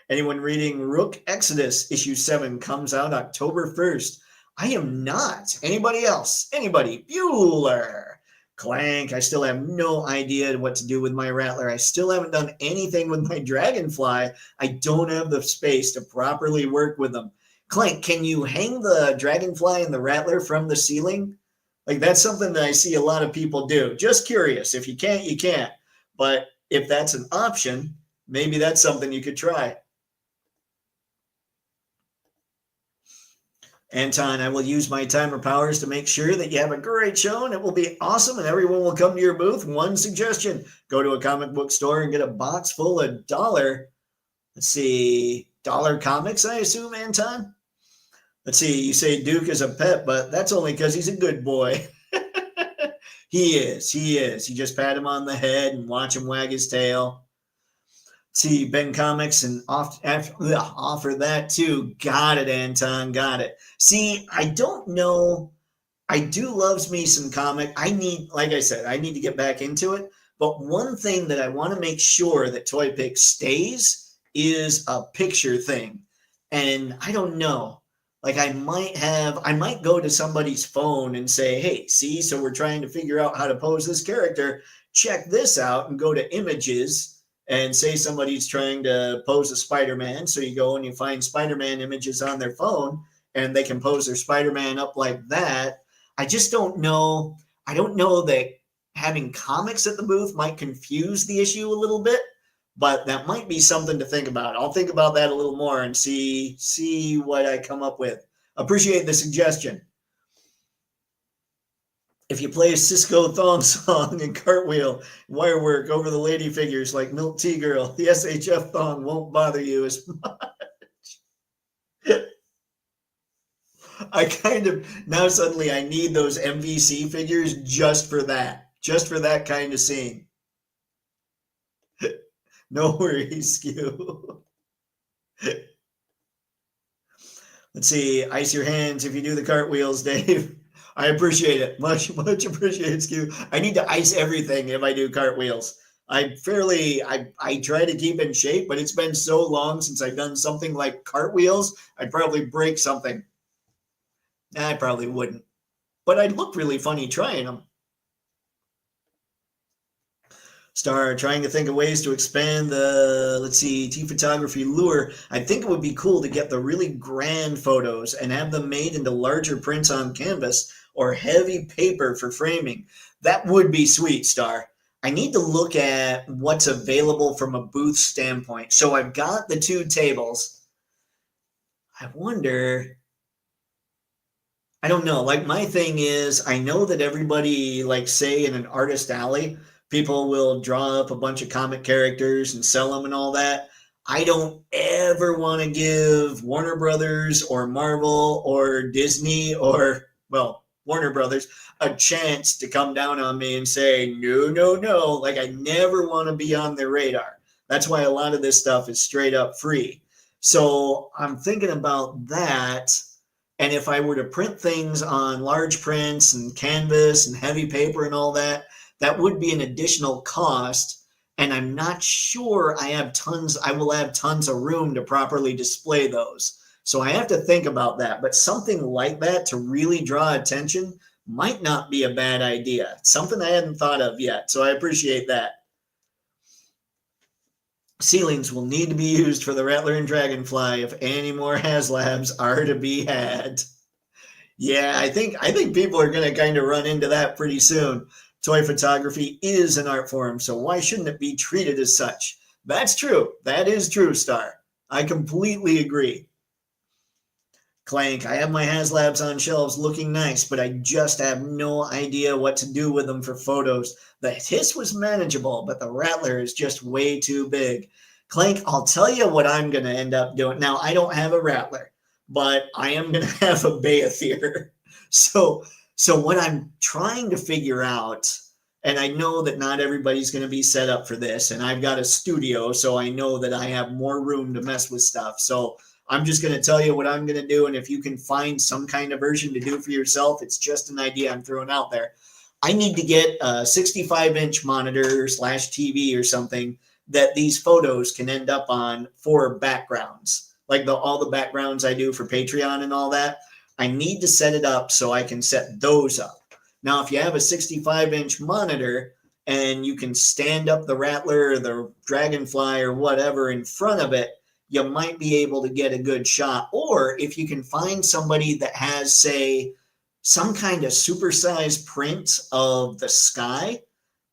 Anyone reading Rook Exodus issue 7 comes out October 1st. I am not. Anybody else? Anybody? Bueller. Clank. I still have no idea what to do with my Rattler. I still haven't done anything with my Dragonfly. I don't have the space to properly work with them. Clank, can you hang the Dragonfly and the Rattler from the ceiling? Like, that's something that I see a lot of people do. Just curious. If you can't, you can't. But if that's an option, maybe that's something you could try. Anton, I will use my timer powers to make sure that you have a great show and it will be awesome and everyone will come to your booth. One suggestion, go to a comic book store and get a box full of dollar. Let's see, dollar comics, I assume, Anton? Let's see, you say Duke is a pet, but that's only because he's a good boy. He is. You just pat him on the head and watch him wag his tail. See, Ben Comics and offer that too. Got it, Anton, got it. See, I don't know. I do loves me some comic. Like I said, I need to get back into it. But one thing that I want to make sure that Toypixx stays is a picture thing. And I don't know. Like I might go to somebody's phone and say, hey, see, so we're trying to figure out how to pose this character. Check this out and go to images and say somebody's trying to pose a Spider-Man. So you go and you find Spider-Man images on their phone and they can pose their Spider-Man up like that. I just don't know. I don't know that having comics at the booth might confuse the issue a little bit, but that might be something to think about. I'll think about that a little more and see what I come up with. Appreciate the suggestion. If you play a Cisco thong song and cartwheel wire work over the lady figures like Milk Tea Girl, the SHF thong won't bother you as much. I kind of, now suddenly I need those MVC figures just for that kind of scene. No worries, Skew. Let's see, ice your hands if you do the cartwheels, Dave. I appreciate it. Much appreciated, Skew. I need to ice everything if I do cartwheels. I try to keep in shape, but it's been so long since I've done something like cartwheels, I'd probably break something. I probably wouldn't, but I'd look really funny trying them. Star trying to think of ways to expand the, let's see, T photography lure. I think it would be cool to get the really grand photos and have them made into larger prints on canvas or heavy paper for framing. That would be sweet, Star. I need to look at what's available from a booth standpoint. So I've got the two tables. I wonder, I don't know. Like my thing is, I know that everybody, like say in an artist alley, people will draw up a bunch of comic characters and sell them and all that. I don't ever want to give Warner Brothers or Marvel or Disney or, well, Warner Brothers a chance to come down on me and say, no, no, no. Like I never want to be on their radar. That's why a lot of this stuff is straight up free. So I'm thinking about that. And if I were to print things on large prints and canvas and heavy paper and all that, that would be an additional cost. And I'm not sure I will have tons of room to properly display those. So I have to think about that. But something like that to really draw attention might not be a bad idea. Something I hadn't thought of yet. So I appreciate that. Ceilings will need to be used for the Rattler and Dragonfly if any more HasLabs are to be had. Yeah, I think people are going to kind of run into that pretty soon. Toy photography is an art form, so why shouldn't it be treated as such? That's true. That is true, Star. I completely agree. Clank, I have my HasLabs on shelves looking nice, but I just have no idea what to do with them for photos. The Hiss was manageable, but the Rattler is just way too big. Clank, I'll tell you what I'm going to end up doing. Now, I don't have a Rattler, but I am going to have a Beothere. So what I'm trying to figure out, and I know that not everybody's going to be set up for this, and I've got a studio, so I know that I have more room to mess with stuff. So I'm just going to tell you what I'm going to do, and if you can find some kind of version to do for yourself, it's just an idea I'm throwing out there. I need to get a 65-inch monitor / TV or something that these photos can end up on for backgrounds, like all the backgrounds I do for Patreon and all that. I need to set it up so I can set those up. Now, if you have a 65-inch monitor and you can stand up the Rattler or the Dragonfly or whatever in front of it, you might be able to get a good shot. Or if you can find somebody that has, say, some kind of supersized print of the sky,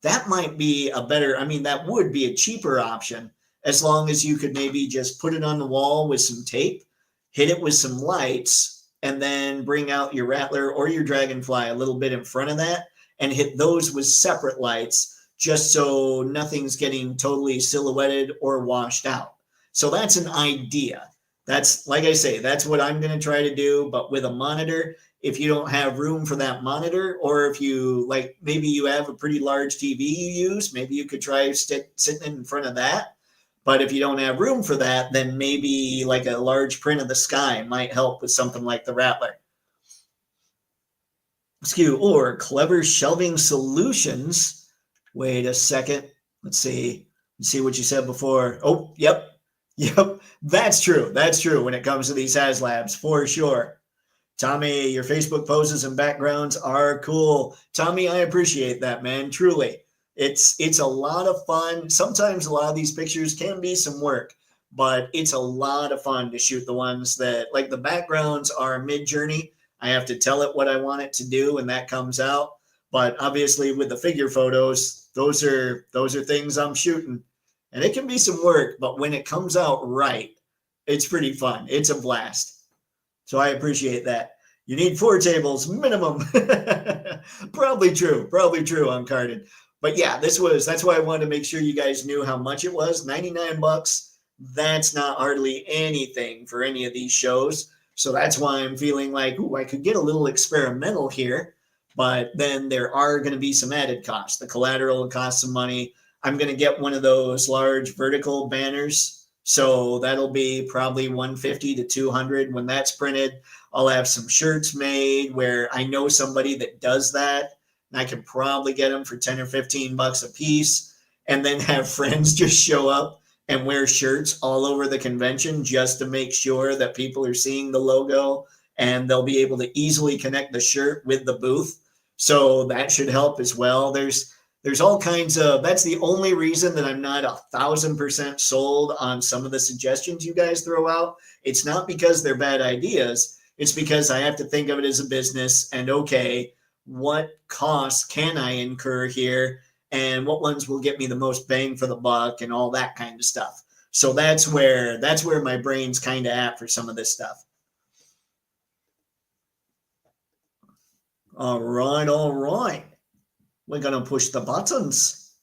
that might be that would be a cheaper option, as long as you could maybe just put it on the wall with some tape, hit it with some lights, and then bring out your Rattler or your Dragonfly a little bit in front of that and hit those with separate lights, just so nothing's getting totally silhouetted or washed out. So that's an idea. That's, like I say, that's what I'm going to try to do. But with a monitor, if you don't have room for that monitor, or if you maybe you have a pretty large TV you use, maybe you could try sitting in front of that. But if you don't have room for that, then maybe like a large print of the sky might help with something like the Rattler. Or clever shelving solutions. Wait a second. Let's see what you said before. Oh, yep. That's true. That's true when it comes to these HasLabs, for sure. Tommy, your Facebook poses and backgrounds are cool. Tommy, I appreciate that, man. Truly. It's a lot of fun. Sometimes a lot of these pictures can be some work, but it's a lot of fun to shoot the ones that, like, the backgrounds are mid-journey. I have to tell it what I want it to do, and that comes out. But obviously with the figure photos, those are things I'm shooting. And it can be some work, but when it comes out right, it's pretty fun. It's a blast. So I appreciate that. You need 4 tables minimum. Probably true Uncarded. But yeah, that's why I wanted to make sure you guys knew how much it was. $99. That's not hardly anything for any of these shows. So that's why I'm feeling like, I could get a little experimental here, but then there are going to be some added costs. The collateral will cost some money. I'm going to get one of those large vertical banners. So that'll be probably $150 to $200 when that's printed. I'll have some shirts made where I know somebody that does that, and I could probably get them for $10 or $15 a piece. and then have friends just show up and wear shirts all over the convention just to make sure that people are seeing the logo and they'll be able to easily connect the shirt with the booth. So that should help as well. There's all kinds of, that's the only reason that I'm not 1,000% sold on some of the suggestions you guys throw out. It's not because they're bad ideas. It's because I have to think of it as a business and, okay, what costs can I incur here and what ones will get me the most bang for the buck and all that kind of stuff. So that's where my brain's kind of at for some of this stuff. All right. We're going to push the buttons.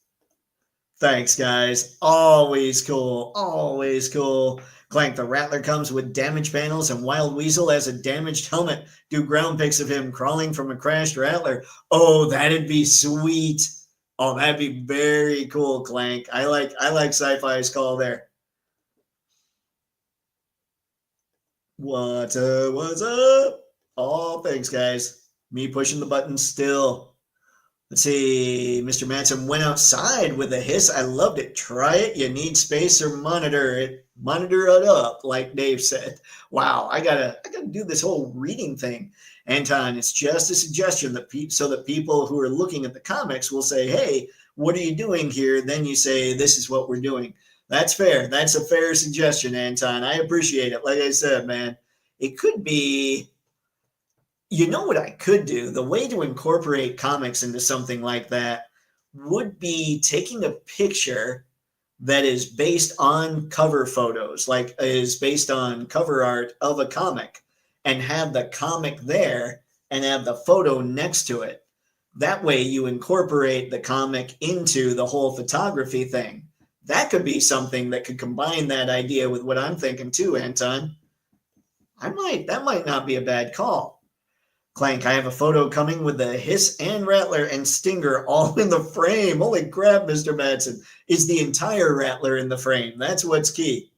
Thanks, guys. Always cool. Always cool. Clank, the Rattler comes with damage panels and Wild Weasel has a damaged helmet. Do ground pics of him crawling from a crashed Rattler. Oh, that'd be sweet. Oh, that'd be very cool, Clank. I like Sci-Fi's call there. What's up? Oh, thanks, guys. Me pushing the button still. Let's see. Mr. Matson went outside with a hiss. I loved it. Try it. You need space or monitor it. Monitor it up, like Dave said. Wow, I gotta do this whole reading thing. Anton, it's just a suggestion that so that people who are looking at the comics will say, "Hey, what are you doing here?" Then you say, "This is what we're doing." That's fair. That's a fair suggestion, Anton. I appreciate it. Like I said, man, it could be. You know what I could do? The way to incorporate comics into something like that would be taking a picture that is based on cover photos, like is based on cover art of a comic, and have the comic there and have the photo next to it. That way you incorporate the comic into the whole photography thing. That could be something that could combine that idea with what I'm thinking too, Anton. That might not be a bad call. Clank, I have a photo coming with the Hiss and Rattler and Stinger all in the frame. Holy crap, Mr. Madsen. Is the entire Rattler in the frame? That's what's key.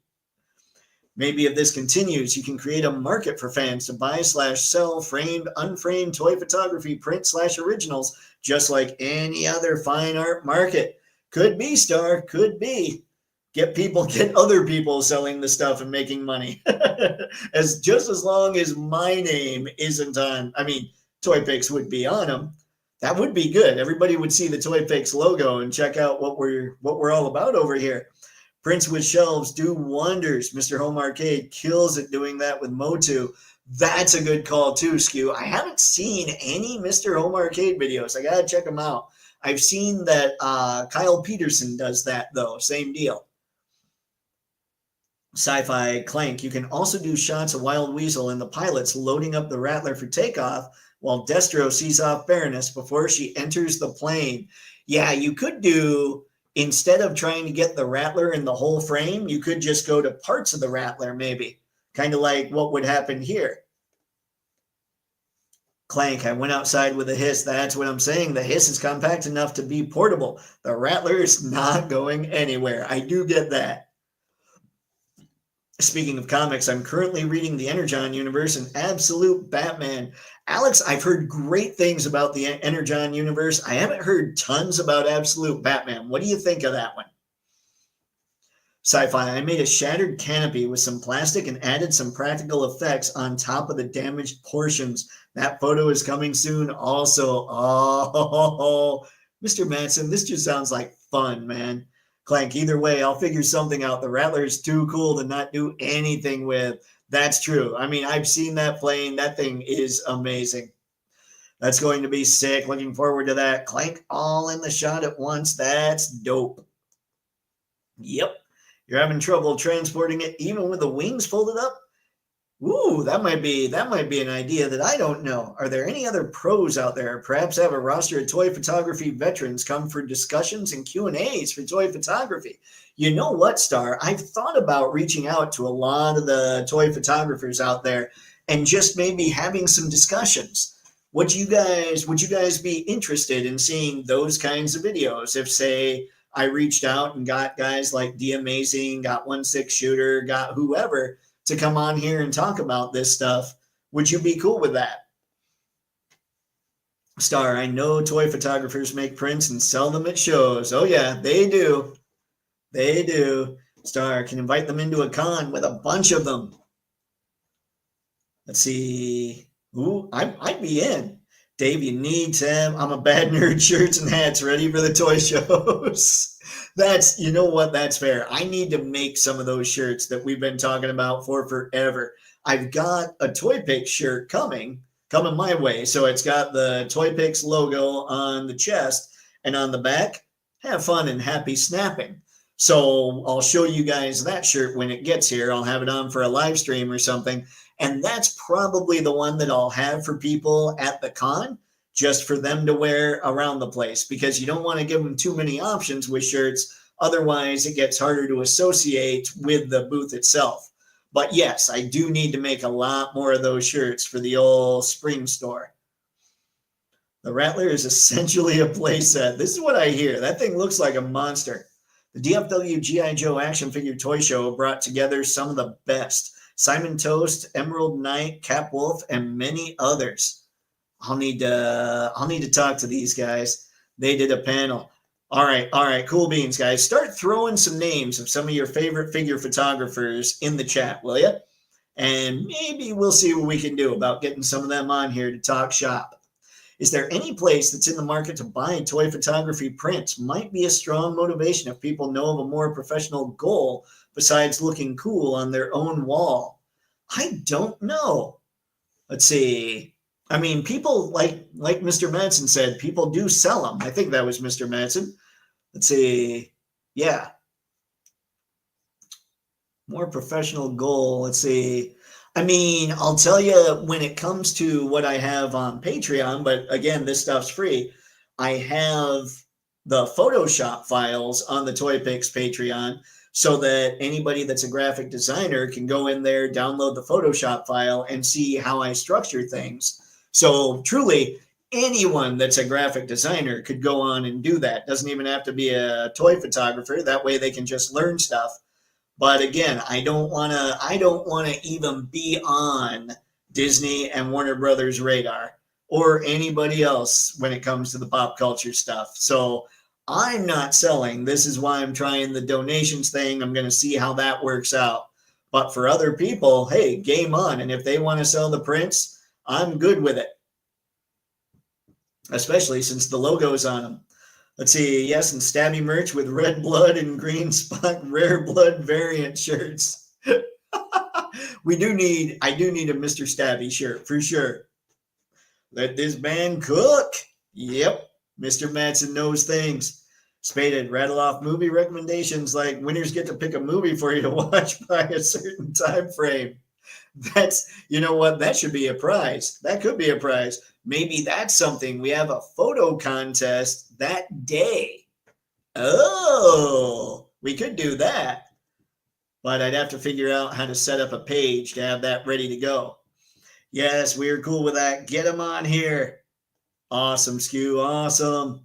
Maybe if this continues, you can create a market for fans to buy/sell framed, unframed toy photography print/originals, just like any other fine art market. Could be, Star, could be. Get other people selling the stuff and making money. As long as my name isn't on, Toypixx would be on them. That would be good. Everybody would see the Toypixx logo and check out what we're all about over here. Prints with shelves do wonders. Mr. Home Arcade kills it doing that with Motu. That's a good call too, Skew. I haven't seen any Mr. Home Arcade videos. I gotta check them out. I've seen that Kyle Peterson does that though. Same deal. Sci-Fi Clank, you can also do shots of Wild Weasel and the pilots loading up the Rattler for takeoff while Destro sees off Baroness before she enters the plane. Yeah, you could do, instead of trying to get the Rattler in the whole frame, you could just go to parts of the Rattler maybe, kind of like what would happen here. Clank, I went outside with a Hiss. That's what I'm saying. The Hiss is compact enough to be portable. The Rattler is not going anywhere. I do get that. Speaking of comics, I'm currently reading the Energon universe and Absolute Batman. Alex, I've heard great things about the Energon universe. I haven't heard tons about Absolute Batman. What do you think of that one? Sci-Fi, I made a shattered canopy with some plastic and added some practical effects on top of the damaged portions. That photo is coming soon also. Oh, Mr. Madsen, this just sounds like fun, man. Clank, either way, I'll figure something out. The Rattler is too cool to not do anything with. That's true. I've seen that plane. That thing is amazing. That's going to be sick. Looking forward to that. Clank all in the shot at once. That's dope. Yep. You're having trouble transporting it even with the wings folded up? Ooh, that might be an idea that I don't know. Are there any other pros out there? Perhaps have a roster of toy photography veterans come for discussions and Q&As for toy photography. You know what, Star? I've thought about reaching out to a lot of the toy photographers out there and just maybe having some discussions. Would you guys be interested in seeing those kinds of videos? If, say, I reached out and got guys like D Amazing, got 1/6 Shooter, got whoever to come on here and talk about this stuff. Would you be cool with that? Star, I know toy photographers make prints and sell them at shows. Oh, yeah, they do. They do. Star, can invite them into a con with a bunch of them. Let's see. Ooh, I'd be in. Dave, you need to have I'm a bad nerd shirts and hats ready for the toy shows. That's, you know what? That's fair. I need to make some of those shirts that we've been talking about for forever. I've got a Toypixx shirt coming my way. So it's got the Toypixx logo on the chest and on the back. Have fun and happy snapping. So I'll show you guys that shirt when it gets here. I'll have it on for a live stream or something. And that's probably the one that I'll have for people at the con, just for them to wear around the place, because you don't want to give them too many options with shirts. Otherwise, it gets harder to associate with the booth itself. But yes, I do need to make a lot more of those shirts for the old spring store. The Rattler is essentially a playset. This is what I hear. That thing looks like a monster. The DFW G.I. Joe action figure toy show brought together some of the best. Simon Toast, Emerald Knight, Cap Wolf, and many others. I'll need to talk to these guys. They did a panel. All right, cool beans, guys. Start throwing some names of some of your favorite figure photographers in the chat, will you? And maybe we'll see what we can do about getting some of them on here to talk shop. Is there any place that's in the market to buy toy photography prints? Might be a strong motivation if people know of a more professional goal besides looking cool on their own wall. I don't know. Let's see. I mean, people like Mr. Madsen said, people do sell them. I think that was Mr. Madsen. Let's see. Yeah. More professional goal. Let's see. I mean, I'll tell you when it comes to what I have on Patreon, but again, this stuff's free. I have the Photoshop files on the Toypixx Patreon so that anybody that's a graphic designer can go in there, download the Photoshop file, and see how I structure things. So truly, anyone that's a graphic designer could go on and do that. Doesn't even have to be a toy photographer. That way they can just learn stuff. But again, I don't want to even be on Disney and Warner Brothers radar or anybody else when it comes to the pop culture stuff. So I'm not selling. This is why I'm trying the donations thing. I'm going to see how that works out. But for other people, hey, game on. And if they want to sell the prints, I'm good with it. Especially since the logo's on them. Let's see. Yes, and Stabby merch with red blood and green spot rare blood variant shirts. I do need a Mr. Stabby shirt for sure. Let this man cook. Yep. Mr. Madsen knows things. Spaded, rattle off movie recommendations like winners get to pick a movie for you to watch by a certain time frame. That's, you know what, that should be a prize. That could be a prize. Maybe that's something. We have a photo contest that day. Oh, we could do that. But I'd have to figure out how to set up a page to have that ready to go. Yes, we're cool with that. Get them on here. Awesome, Skew. Awesome.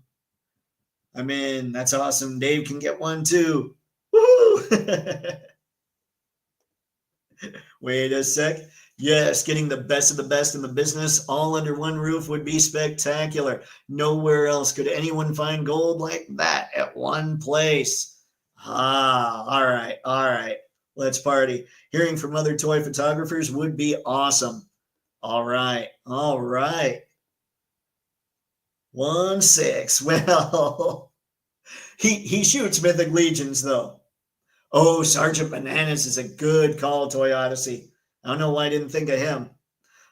I'm in. That's awesome. Dave can get one too. Woohoo! Wait a sec. Yes, getting the best of the best in the business all under one roof would be spectacular. Nowhere else could anyone find gold like that at one place. Ah, all right. Let's party. Hearing from other toy photographers would be awesome. All right. 1-6. Well, he shoots Mythic Legions though. Oh, Sergeant Bananas is a good call, Toy Odyssey. I don't know why I didn't think of him.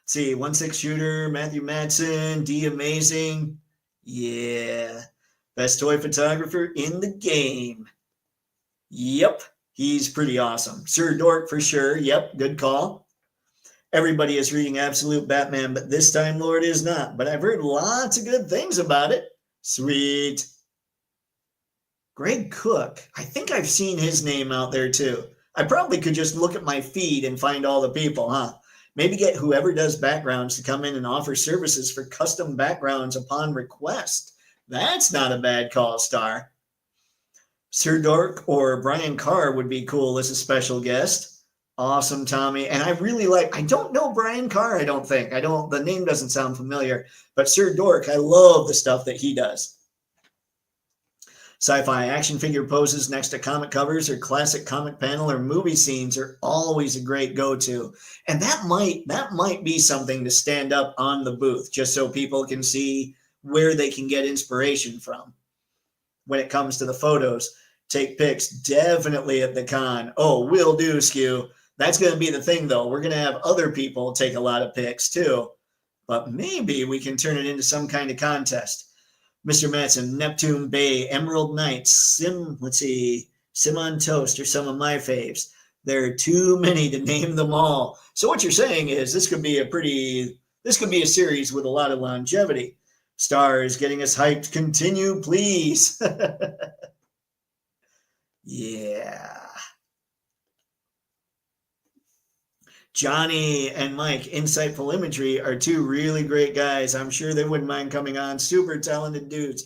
Let's see, 1-6 shooter, Matthew Madsen, D Amazing. Yeah, best toy photographer in the game. Yep, he's pretty awesome. Sir Dork for sure. Yep, good call. Everybody is reading Absolute Batman, but this Time Lord is not. But I've heard lots of good things about it. Sweet. Greg Cook. I think I've seen his name out there too. I probably could just look at my feed and find all the people, huh? Maybe get whoever does backgrounds to come in and offer services for custom backgrounds upon request. That's not a bad call, Star. Sir Dork or Brian Carr would be cool as a special guest. Awesome, Tommy. And I really like, I don't know Brian Carr, I don't think. The name doesn't sound familiar, but Sir Dork, I love the stuff that he does. Sci-fi action figure poses next to comic covers or classic comic panel or movie scenes are always a great go-to. And that might be something to stand up on the booth just so people can see where they can get inspiration from. When it comes to the photos, take pics definitely at the con. Oh, will do, Skew. That's going to be the thing, though. We're going to have other people take a lot of pics, too. But maybe we can turn it into some kind of contest. Mr. Matson, Neptune Bay, Emerald Knights, Sim on Toast are some of my faves. There are too many to name them all. So what you're saying is this could be a series with a lot of longevity. Stars getting us hyped. Continue, please. Yeah. Johnny and Mike, Insightful Imagery, are two really great guys. I'm sure they wouldn't mind coming on. Super talented dudes.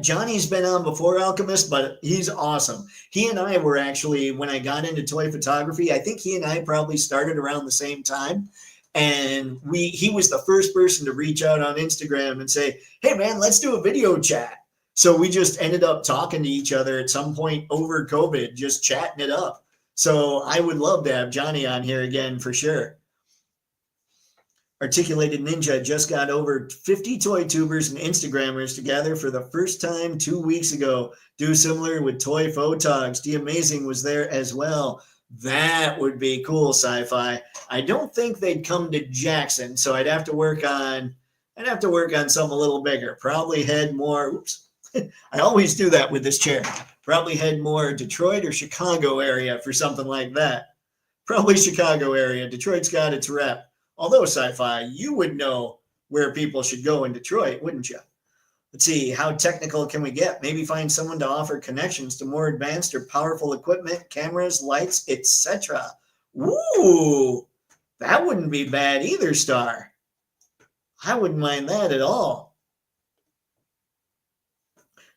Johnny's been on before, Alchemist, but he's awesome. He and I were actually, when I got into toy photography, I think he and I probably started around the same time. And he was the first person to reach out on Instagram and say, hey, man, let's do a video chat. So we just ended up talking to each other at some point over COVID, just chatting it up. So I would love to have Johnny on here again for sure. Articulated Ninja just got over 50 toy tubers and Instagrammers together for the first time 2 weeks ago. Do similar with Toy Photogs. The Amazing was there as well. That would be cool, Sci-Fi. I don't think they'd come to Jackson, so I'd have to work on something a little bigger. Probably head more. Oops. I always do that with this chair. Probably head more Detroit or Chicago area for something like that. Probably Chicago area. Detroit's got its rep. Although, Sci-Fi, you would know where people should go in Detroit, wouldn't you? Let's see, how technical can we get? Maybe find someone to offer connections to more advanced or powerful equipment, cameras, lights, etc. Ooh, that wouldn't be bad either, Star. I wouldn't mind that at all.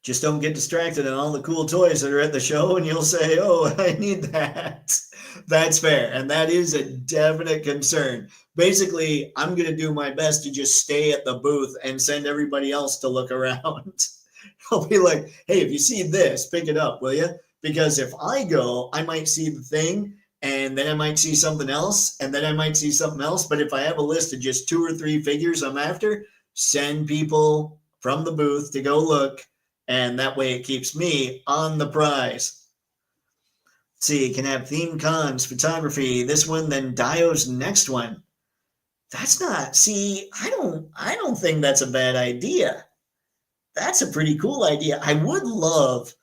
Just don't get distracted on all the cool toys that are at the show and you'll say, oh, I need that. That's fair. And that is a definite concern. Basically, I'm going to do my best to just stay at the booth and send everybody else to look around. I'll be like, hey, if you see this, pick it up, will you? Because if I go, I might see the thing and then I might see something else and then I might see something else. But if I have a list of just 2 or 3 figures I'm after, send people from the booth to go look. And that way it keeps me on the prize. Let's see, can have theme cons, photography, this one, then Dio's next one. That's not, see, I don't think that's a bad idea. That's a pretty cool idea. I would love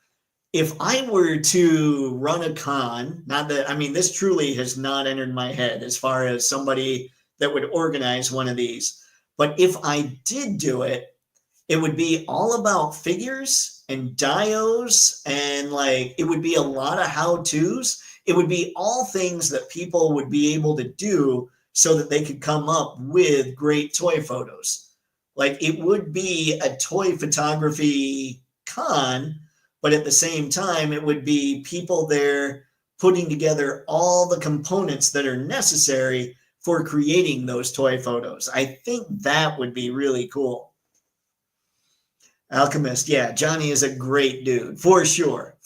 if I were to run a con, not that, I mean, this truly has not entered my head as far as somebody that would organize one of these. But if I did do it, it would be all about figures and dios and it would be a lot of how-tos. It would be all things that people would be able to do so that they could come up with great toy photos. It would be a toy photography con, but at the same time, it would be people there putting together all the components that are necessary for creating those toy photos. I think that would be really cool. Alchemist, yeah, Johnny is a great dude, for sure.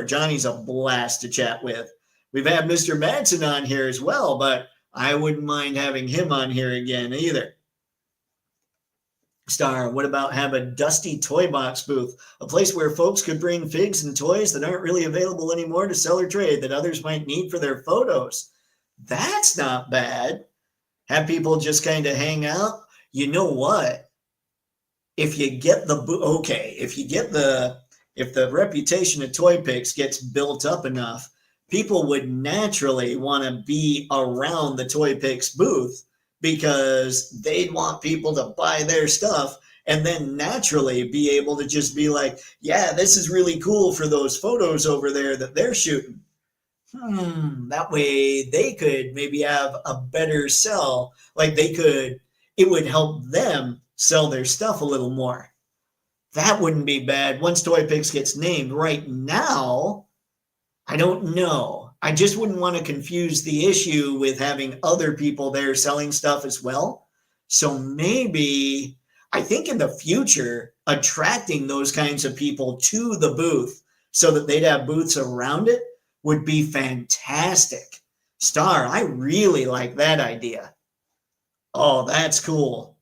Johnny's a blast to chat with. We've had Mr. Madsen on here as well, but I wouldn't mind having him on here again either. Star, what about have a dusty toy box booth, a place where folks could bring figs and toys that aren't really available anymore to sell or trade that others might need for their photos? That's not bad. Have people just kind of hang out. You know what? If you get the if the reputation of Toypixx gets built up enough, people would naturally want to be around the Toypixx booth because they'd want people to buy their stuff and then naturally be able to just be like, yeah, this is really cool for those photos over there that they're shooting. That way they could maybe have a better sell. It would help them sell their stuff a little more. That wouldn't be bad once Toypixx gets named. Right now, I don't know. I just wouldn't want to confuse the issue with having other people there selling stuff as well. So maybe I think in the future, attracting those kinds of people to the booth so that they'd have booths around it would be fantastic. Star, I really like that idea. Oh, that's cool.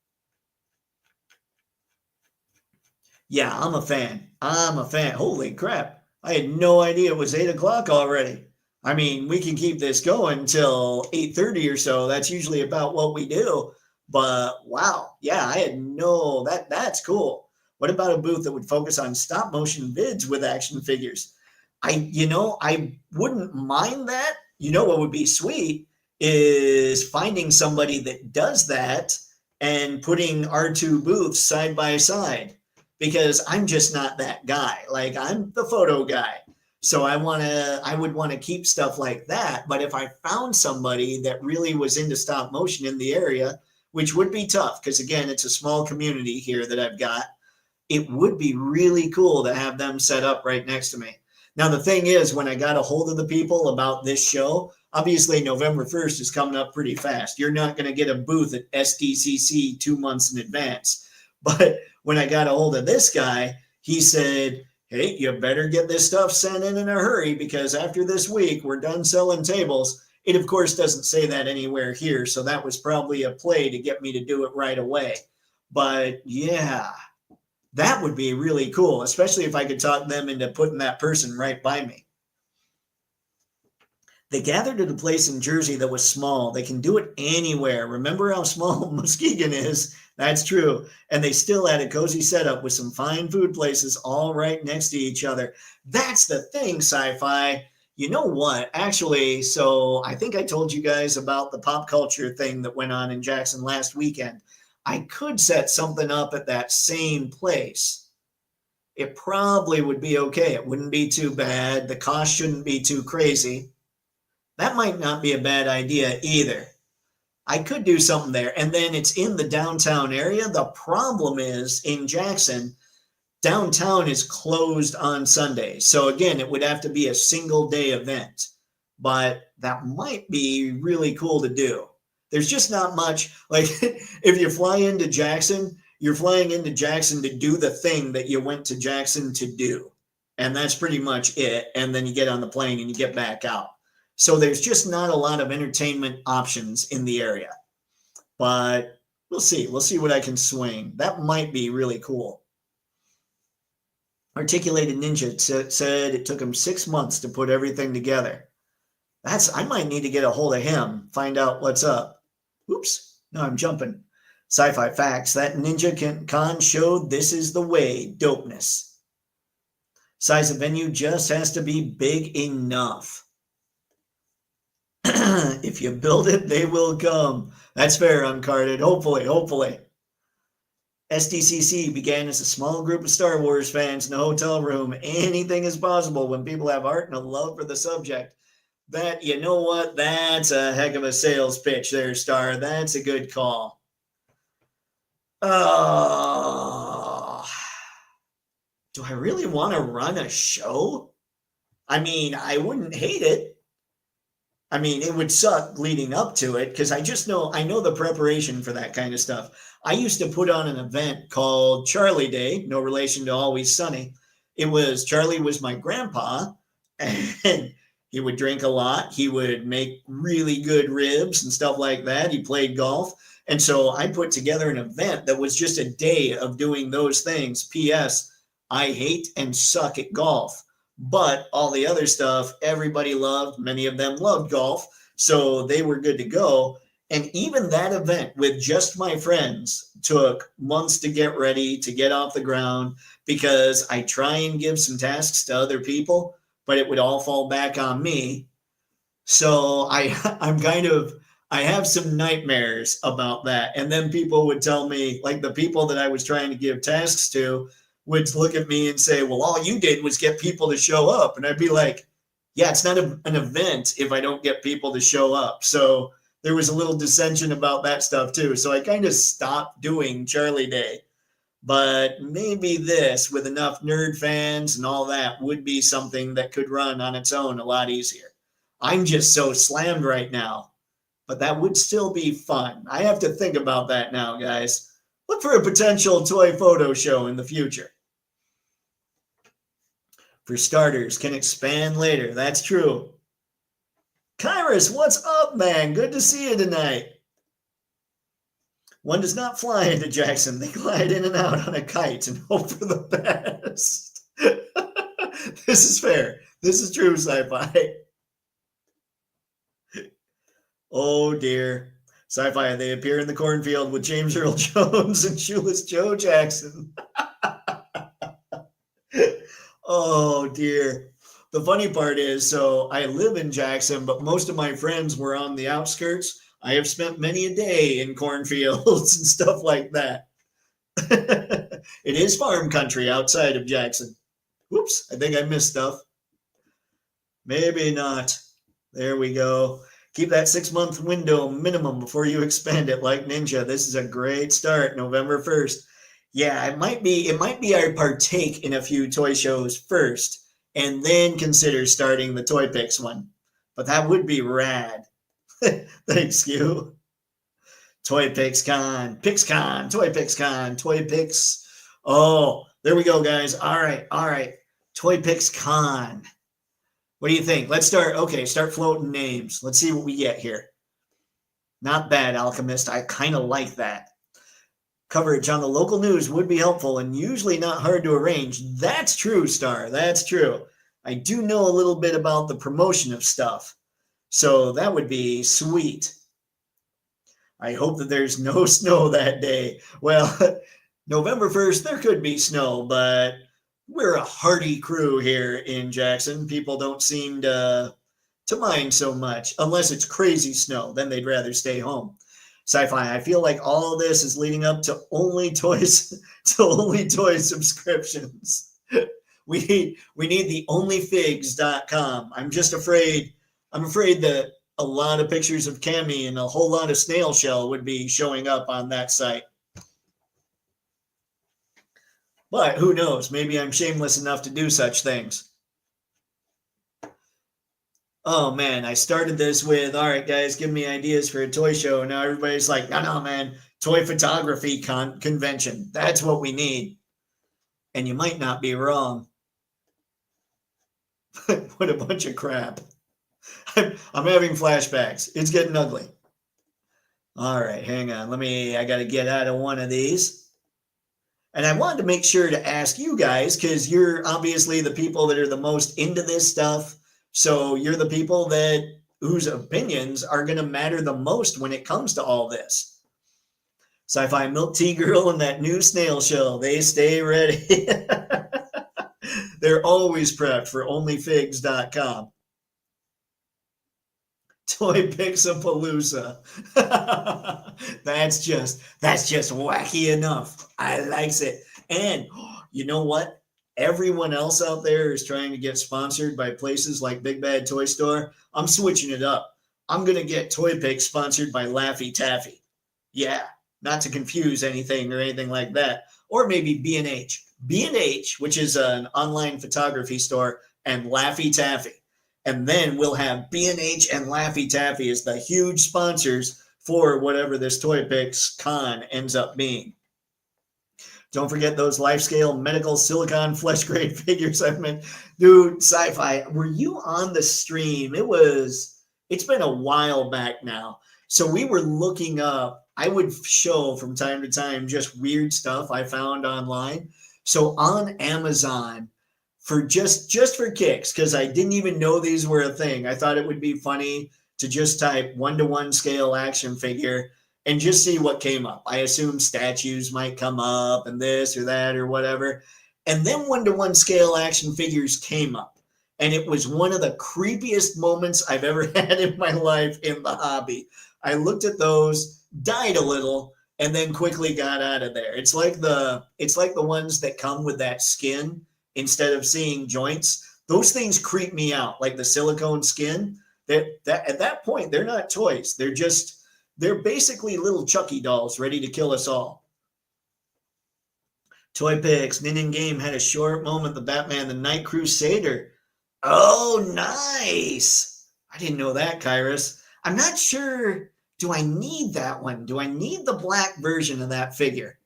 Yeah, I'm a fan. I'm a fan. Holy crap. I had no idea it was 8 o'clock already. I mean, we can keep this going till 8:30 or so. That's usually about what we do. But wow, yeah, I had no that's cool. What about a booth that would focus on stop motion vids with action figures? I wouldn't mind that. You know what would be sweet is finding somebody that does that and putting our two booths side by side because I'm just not that guy. Like I'm the photo guy. So I would want to keep stuff like that. But if I found somebody that really was into stop motion in the area, which would be tough because again, it's a small community here that I've got, it would be really cool to have them set up right next to me. Now, the thing is, when I got a hold of the people about this show, obviously November 1st is coming up pretty fast. You're not going to get a booth at SDCC 2 months in advance. But when I got a hold of this guy, he said, hey, you better get this stuff sent in a hurry because after this week, we're done selling tables. It, of course, doesn't say that anywhere here. So that was probably a play to get me to do it right away. But yeah, that would be really cool, especially if I could talk them into putting that person right by me. They gathered at a place in Jersey that was small. They can do it anywhere. Remember how small Muskegon is? That's true. And they still had a cozy setup with some fine food places all right next to each other. That's the thing, Sci-Fi. You know what? Actually, so I think I told you guys about the pop culture thing that went on in Jackson last weekend. I could set something up at that same place. It probably would be okay. It wouldn't be too bad. The cost shouldn't be too crazy. That might not be a bad idea either. I could do something there. And then it's in the downtown area. The problem is in Jackson, downtown is closed on Sundays. So again, it would have to be a single day event. But that might be really cool to do. There's just not much. Like if you fly into Jackson, you're flying into Jackson to do the thing that you went to Jackson to do. And that's pretty much it. And then you get on the plane and you get back out. So there's just not a lot of entertainment options in the area. But we'll see. We'll see what I can swing. That might be really cool. Articulated Ninja said it took him 6 months to put everything together. I might need to get a hold of him, find out what's up. Oops, no, I'm jumping. Sci-Fi Facts, that Ninja Con showed this is the way, dopeness. Size of venue just has to be big enough. If you build it, they will come. That's fair, Uncarded. Hopefully. SDCC began as a small group of Star Wars fans in a hotel room. Anything is possible when people have art and a love for the subject. That, you know what? That's a heck of a sales pitch there, Star. That's a good call. Do I really want to run a show? I mean, I wouldn't hate it. I mean, it would suck leading up to it because I know the preparation for that kind of stuff. I used to put on an event called Charlie Day, no relation to Always Sunny. Charlie was my grandpa, and he would drink a lot. He would make really good ribs and stuff like that. He played golf. And so I put together an event that was just a day of doing those things. P.S. I hate and suck at golf. But all the other stuff, everybody loved. Many of them loved golf. So they were good to go. And even that event with just my friends took months to get ready, to get off the ground, because I try and give some tasks to other people, but it would all fall back on me. So I have some nightmares about that. And then people would tell me, like the people that I was trying to give tasks to, would look at me and say, well, all you did was get people to show up. And I'd be like, yeah, it's not an event if I don't get people to show up. So there was a little dissension about that stuff too. So I kind of stopped doing Charlie Day. But maybe this, with enough nerd fans and all that, would be something that could run on its own a lot easier. I'm just so slammed right now. But that would still be fun. I have to think about that now, guys. Look for a potential toy photo show in the future. For starters, can expand later. That's true. Kyrus, what's up, man? Good to see you tonight. One does not fly into Jackson. They glide in and out on a kite and hope for the best. This is fair. This is true sci-fi. Oh dear. Sci-fi, they appear in the cornfield with James Earl Jones and Shoeless Joe Jackson. Oh dear. The funny part is, so I live in Jackson, but most of my friends were on the outskirts. I have spent many a day in cornfields and stuff like that. It is farm country outside of Jackson. Whoops, I think I missed stuff. Maybe not. There we go. Keep that 6-month window minimum before you expand it like Ninja. This is a great start, November 1st. Yeah, it might be I partake in a few toy shows first and then consider starting the Toypixx one. But that would be rad. Thanks, you. Toypixx Con, PixCon, Toypixx Con, Toypixx. Oh, there we go, guys. All right. Toypixx Con. What do you think? Let's start. Okay, start floating names. Let's see what we get here. Not bad, Alchemist. I kind of like that. Coverage on the local news would be helpful and usually not hard to arrange. That's true, Star. That's true. I do know a little bit about the promotion of stuff. So that would be sweet. I hope that there's no snow that day. Well, November 1st, there could be snow, but we're a hardy crew here in Jackson. People don't seem to mind so much unless it's crazy snow. Then they'd rather stay home. Sci-fi, I feel like all of this is leading up to only toys subscriptions. We need the onlyfigs.com. I'm afraid that a lot of pictures of Cammy and a whole lot of snail shell would be showing up on that site. But who knows? Maybe I'm shameless enough to do such things. Oh man, I started this with, all right, guys, give me ideas for a toy show. Now everybody's like, no, man, toy photography convention. That's what we need. And you might not be wrong. What a bunch of crap. I'm having flashbacks. It's getting ugly. All right, hang on. I got to get out of one of these. And I wanted to make sure to ask you guys, because you're obviously the people that are the most into this stuff. So you're the people whose opinions are going to matter the most when it comes to all this. Sci-Fi Milk Tea Girl and that new snail shell, they stay ready. They're always prepped for onlyfigs.com. Toypixapalooza. That's just wacky enough. I likes it. And you know what? Everyone else out there is trying to get sponsored by places like Big Bad Toy Store. I'm switching it up. I'm going to get Toypixx sponsored by Laffy Taffy. Yeah, not to confuse anything or anything like that. Or maybe B&H. B&H, which is an online photography store, and Laffy Taffy. And then we'll have B&H and Laffy Taffy as the huge sponsors for whatever this Toypixx Con ends up being. Don't forget those life-scale medical silicone flesh-grade figures I meant. Dude, Sci-Fi, were you on the stream? It's been a while back now. So we were looking up, I would show from time to time just weird stuff I found online. So on Amazon, for just for kicks, because I didn't even know these were a thing. I thought it would be funny to just type 1-to-1 scale action figure and just see what came up. I assume statues might come up and this or that or whatever. And then 1-to-1 scale action figures came up. And it was one of the creepiest moments I've ever had in my life in the hobby. I looked at those, died a little, and then quickly got out of there. It's like the ones that come with that skin instead of seeing joints. Those things creep me out, like the silicone skin. That at that point, they're not toys. They're basically little Chucky dolls ready to kill us all. Toypixx, Nin Game had a short moment, the Batman, the Night Crusader. Oh, nice. I didn't know that, Kairos. I'm not sure. Do I need that one? Do I need the black version of that figure?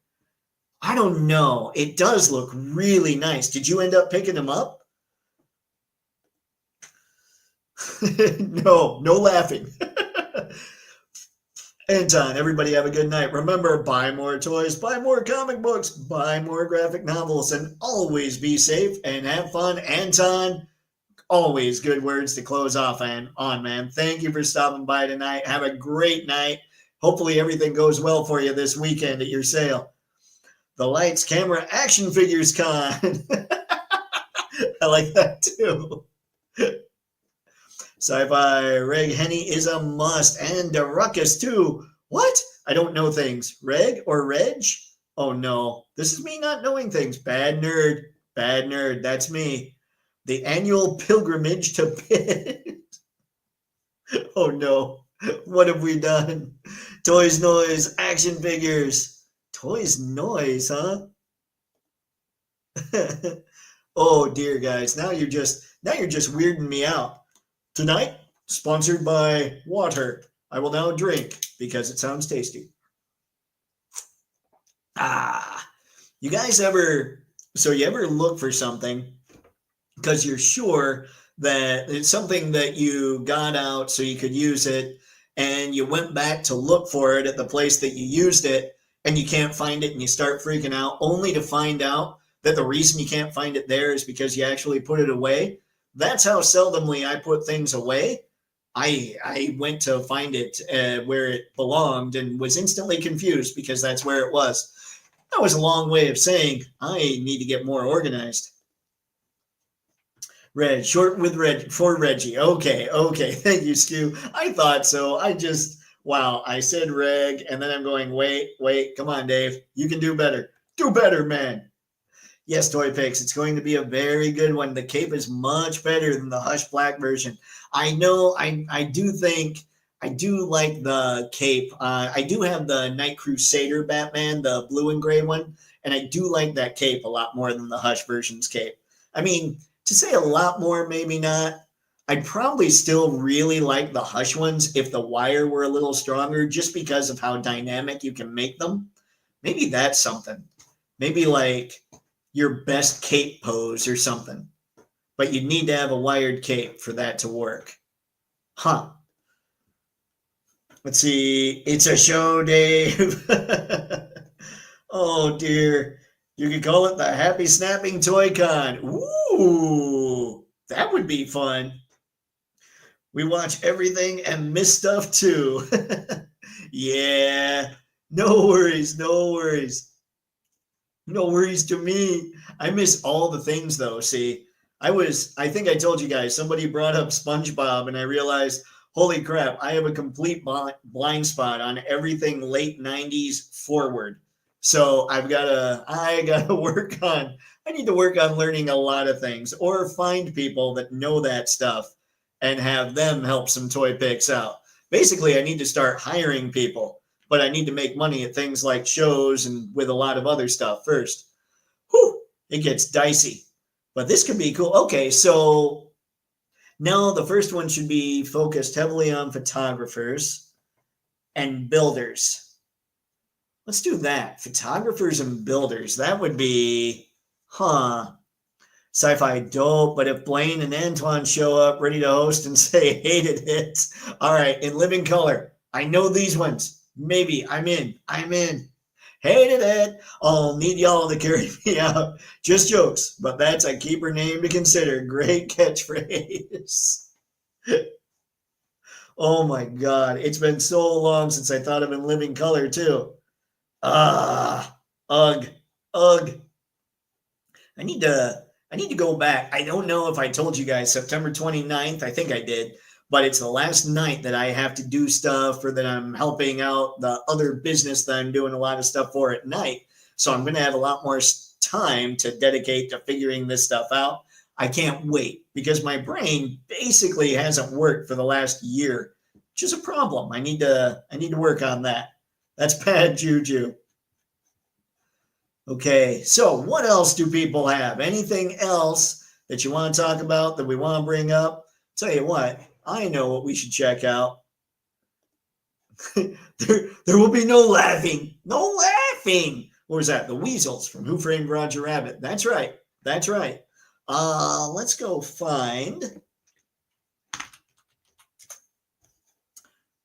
I don't know. It does look really nice. Did you end up picking him up? No laughing. Anton, everybody have a good night. Remember, buy more toys, buy more comic books, buy more graphic novels, and always be safe and have fun. Anton, always good words to close off on, man. Thank you for stopping by tonight. Have a great night. Hopefully everything goes well for you this weekend at your sale. The Lights, Camera, Action Figures Con. I like that too. Sci-Fi Reg Henny is a must, and the Ruckus too. What? I don't know things. Reg or Reg? Oh no, this is me not knowing things. Bad nerd, that's me. The annual pilgrimage to Pitt. Oh no, what have we done? Toys Noise, action figures. Toys Noise, huh? Oh dear, guys, now you're just weirding me out. Tonight, sponsored by water. I will now drink because it sounds tasty. You guys ever look for something because you're sure that it's something that you got out so you could use it, and you went back to look for it at the place that you used it, and you can't find it, and you start freaking out, only to find out that the reason you can't find it there is because you actually put it away. That's how seldomly I put things away. I went to find it where it belonged and was instantly confused because that's where it was. That was a long way of saying I need to get more organized. Reg, short with Reg for Reggie. Okay. Thank you, Stu. I thought so. I said Reg, and then I'm going, wait, come on, Dave. You can do better. Do better, man. Yes, Toypixx, it's going to be a very good one. The cape is much better than the Hush Black version. I know, I do like the cape. I do have the Night Crusader Batman, the blue and gray one, and I do like that cape a lot more than the Hush version's cape. I mean, to say a lot more, maybe not. I'd probably still really like the Hush ones if the wire were a little stronger, just because of how dynamic you can make them. Maybe that's something. Maybe like your best cape pose or something. But you'd need to have a wired cape for that to work. Huh. Let's see. It's a show, Dave. Oh, dear. You could call it the Happy Snapping Toy Con. Ooh, that would be fun. We watch everything and miss stuff too. Yeah. No worries. No worries to me. I miss all the things though. See, I think I told you guys, somebody brought up SpongeBob and I realized, holy crap, I have a complete blind spot on everything late 90s forward. So I gotta work on, I need to work on learning a lot of things, or find people that know that stuff and have them help some Toypixx out. Basically, I need to start hiring people, but I need to make money at things like shows and with a lot of other stuff first. Whew, it gets dicey, but this could be cool. Okay, so now the first one should be focused heavily on photographers and builders. Let's do that. Photographers and builders. That would be, Sci-fi dope, but if Blaine and Antoine show up ready to host and say hated hits, all right, in living color, I know these ones. Maybe I'm in. Hated it. I'll need y'all to carry me out. Just jokes, but that's a keeper name to consider. Great catchphrase. Oh my God, it's been so long since I thought of in living color too. Ugh. I need to go back. I don't know if I told you guys September 29th. I think I did, but it's the last night that I have to do stuff, or that I'm helping out the other business that I'm doing a lot of stuff for at night. So I'm going to have a lot more time to dedicate to figuring this stuff out. I can't wait because my brain basically hasn't worked for the last year, which is a problem. I need to work on that. That's bad juju. Okay, so what else do people have? Anything else that you want to talk about that we want to bring up? Tell you what, I know what we should check out. there will be no laughing. No laughing. What was that? The Weasels from Who Framed Roger Rabbit. That's right. That's right. Let's go find.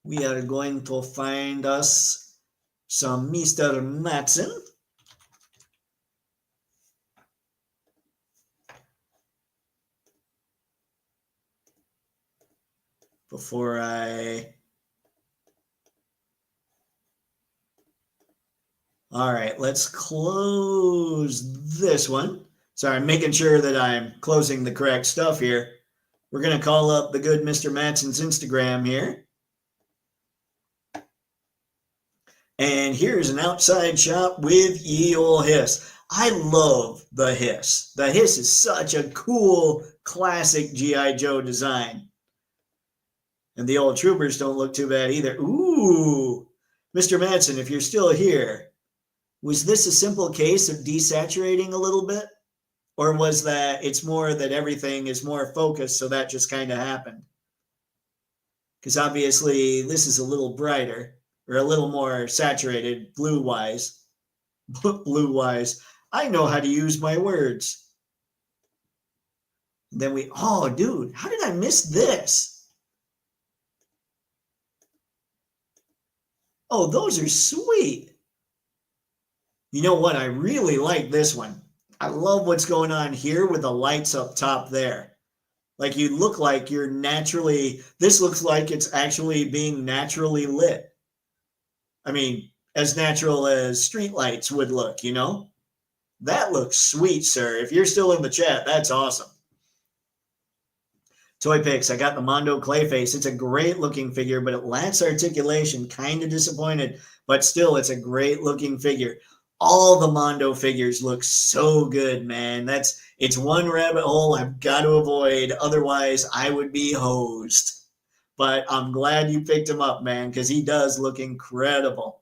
We are going to find us some Mr. Madsen. Before I... All right, let's close this one. Sorry, I'm making sure that I'm closing the correct stuff here. We're going to call up the good Mr. Madsen's Instagram here. And here's an outside shot with ye ol' hiss. I love the hiss. The hiss is such a cool, classic G.I. Joe design. And the old troopers don't look too bad either. Ooh, Mr. Madsen, if you're still here, was this a simple case of desaturating a little bit? Or was that it's more that everything is more focused, so that just kind of happened? Because obviously this is a little brighter, or a little more saturated blue-wise. Blue-wise. I know how to use my words. Then we, oh, dude, how did I miss this? Oh, those are sweet. You know what? I really like this one. I love what's going on here with the lights up top there. Like you look like you're naturally, this looks like it's actually being naturally lit. I mean, as natural as street lights would look, you know? That looks sweet, sir. If you're still in the chat, that's awesome. Toypixx, I got the Mondo Clayface. It's a great looking figure, but it lacks articulation. Kind of disappointed, but still, it's a great looking figure. All the Mondo figures look so good, man. It's one rabbit hole I've got to avoid. Otherwise, I would be hosed. But I'm glad you picked him up, man, because he does look incredible.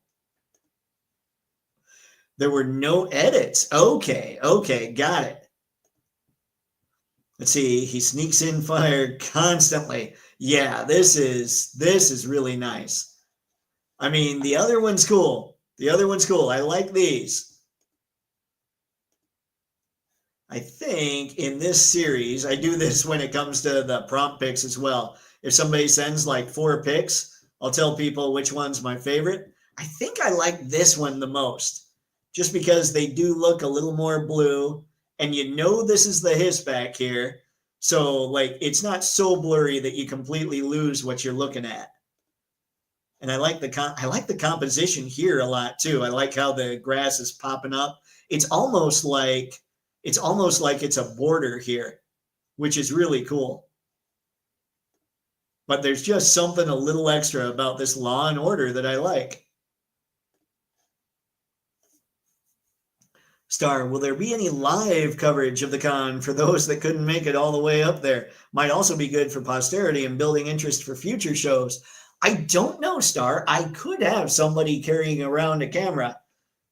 There were no edits. Okay, got it. Let's see. He sneaks in fire constantly. Yeah, this is really nice. I mean, the other one's cool. The other one's cool. I like these. I think in this series, I do this when it comes to the prompt picks as well. If somebody sends like 4 picks, I'll tell people which one's my favorite. I think I like this one the most, just because they do look a little more blue, and you know this is the hiss back here. So like it's not so blurry that you completely lose what you're looking at. And I like the composition here a lot too. I like how the grass is popping up. It's almost like it's a border here, which is really cool. But there's just something a little extra about this Law and Order that I like. Star, will there be any live coverage of the con for those that couldn't make it all the way up there? Might also be good for posterity and building interest for future shows. I don't know, Star. I could have somebody carrying around a camera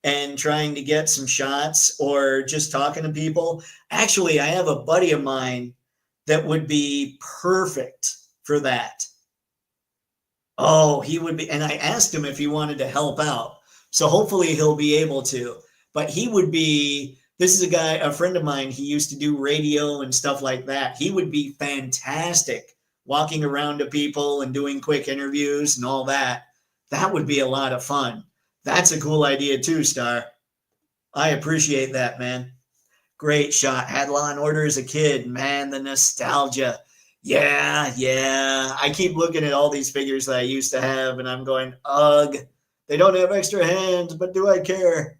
and trying to get some shots or just talking to people. Actually, I have a buddy of mine that would be perfect for that. Oh, he would be. And I asked him if he wanted to help out. So hopefully he'll be able to. But he would be, this is a friend of mine. He used to do radio and stuff like that. He would be fantastic walking around to people and doing quick interviews and all that. That would be a lot of fun. That's a cool idea too, Star. I appreciate that, man. Great shot. Had Law and Order as a kid. Man, the nostalgia. Yeah. I keep looking at all these figures that I used to have, and I'm going, ugh. They don't have extra hands, but do I care?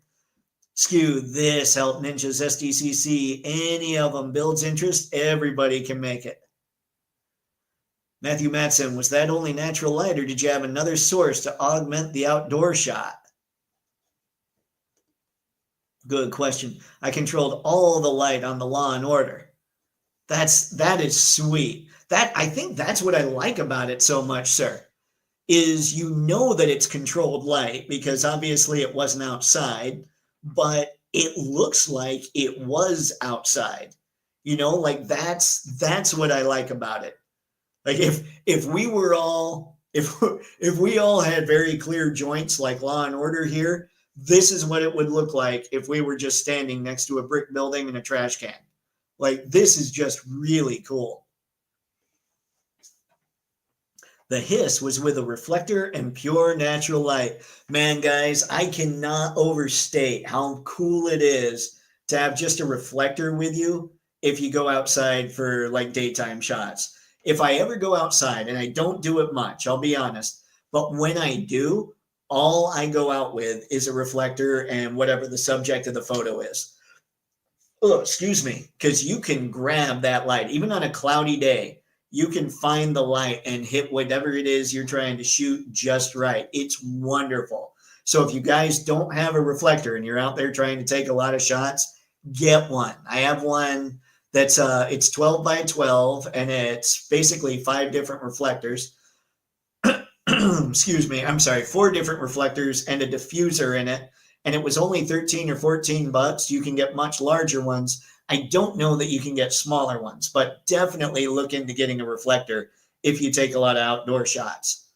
Skew, this, Help Ninjas, SDCC, any of them builds interest. Everybody can make it. Matthew Madsen, was that only natural light, or did you have another source to augment the outdoor shot? Good question. I controlled all the light on the Law and Order. That is sweet. I think that's what I like about it so much, sir, is you know that it's controlled light because obviously it wasn't outside, but it looks like it was outside. You know, like that's what I like about it. Like if we were all if we all had very clear joints like Law and Order here, this is what it would look like if we were just standing next to a brick building and a trash can. Like, this is just really cool. The hiss was with a reflector and pure natural light. Man, guys, I cannot overstate how cool it is to have just a reflector with you if you go outside for like daytime shots. If I ever go outside, and I don't do it much, I'll be honest, but when I do, all I go out with is a reflector and whatever the subject of the photo is. Oh, excuse me, because you can grab that light, even on a cloudy day. You can find the light and hit whatever it is you're trying to shoot just right. It's wonderful. So if you guys don't have a reflector and you're out there trying to take a lot of shots, get one. I have one that's it's 12 by 12, and it's basically 5 different reflectors. Excuse me, I'm sorry, 4 different reflectors and a diffuser in it. And it was only 13 or 14 bucks. You can get much larger ones. I don't know that you can get smaller ones, but definitely look into getting a reflector if you take a lot of outdoor shots.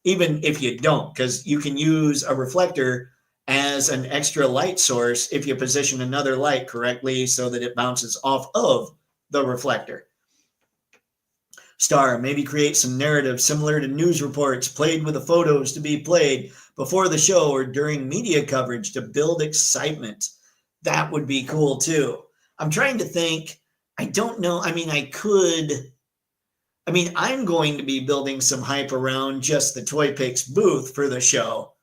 Even if you don't, because you can use a reflector as an extra light source if you position another light correctly so that it bounces off of the reflector. Star, maybe create some narrative similar to news reports played with the photos to be played before the show or during media coverage to build excitement. That would be cool too. I'm trying to think. I don't know. I mean, I'm going to be building some hype around just the Toypixx booth for the show,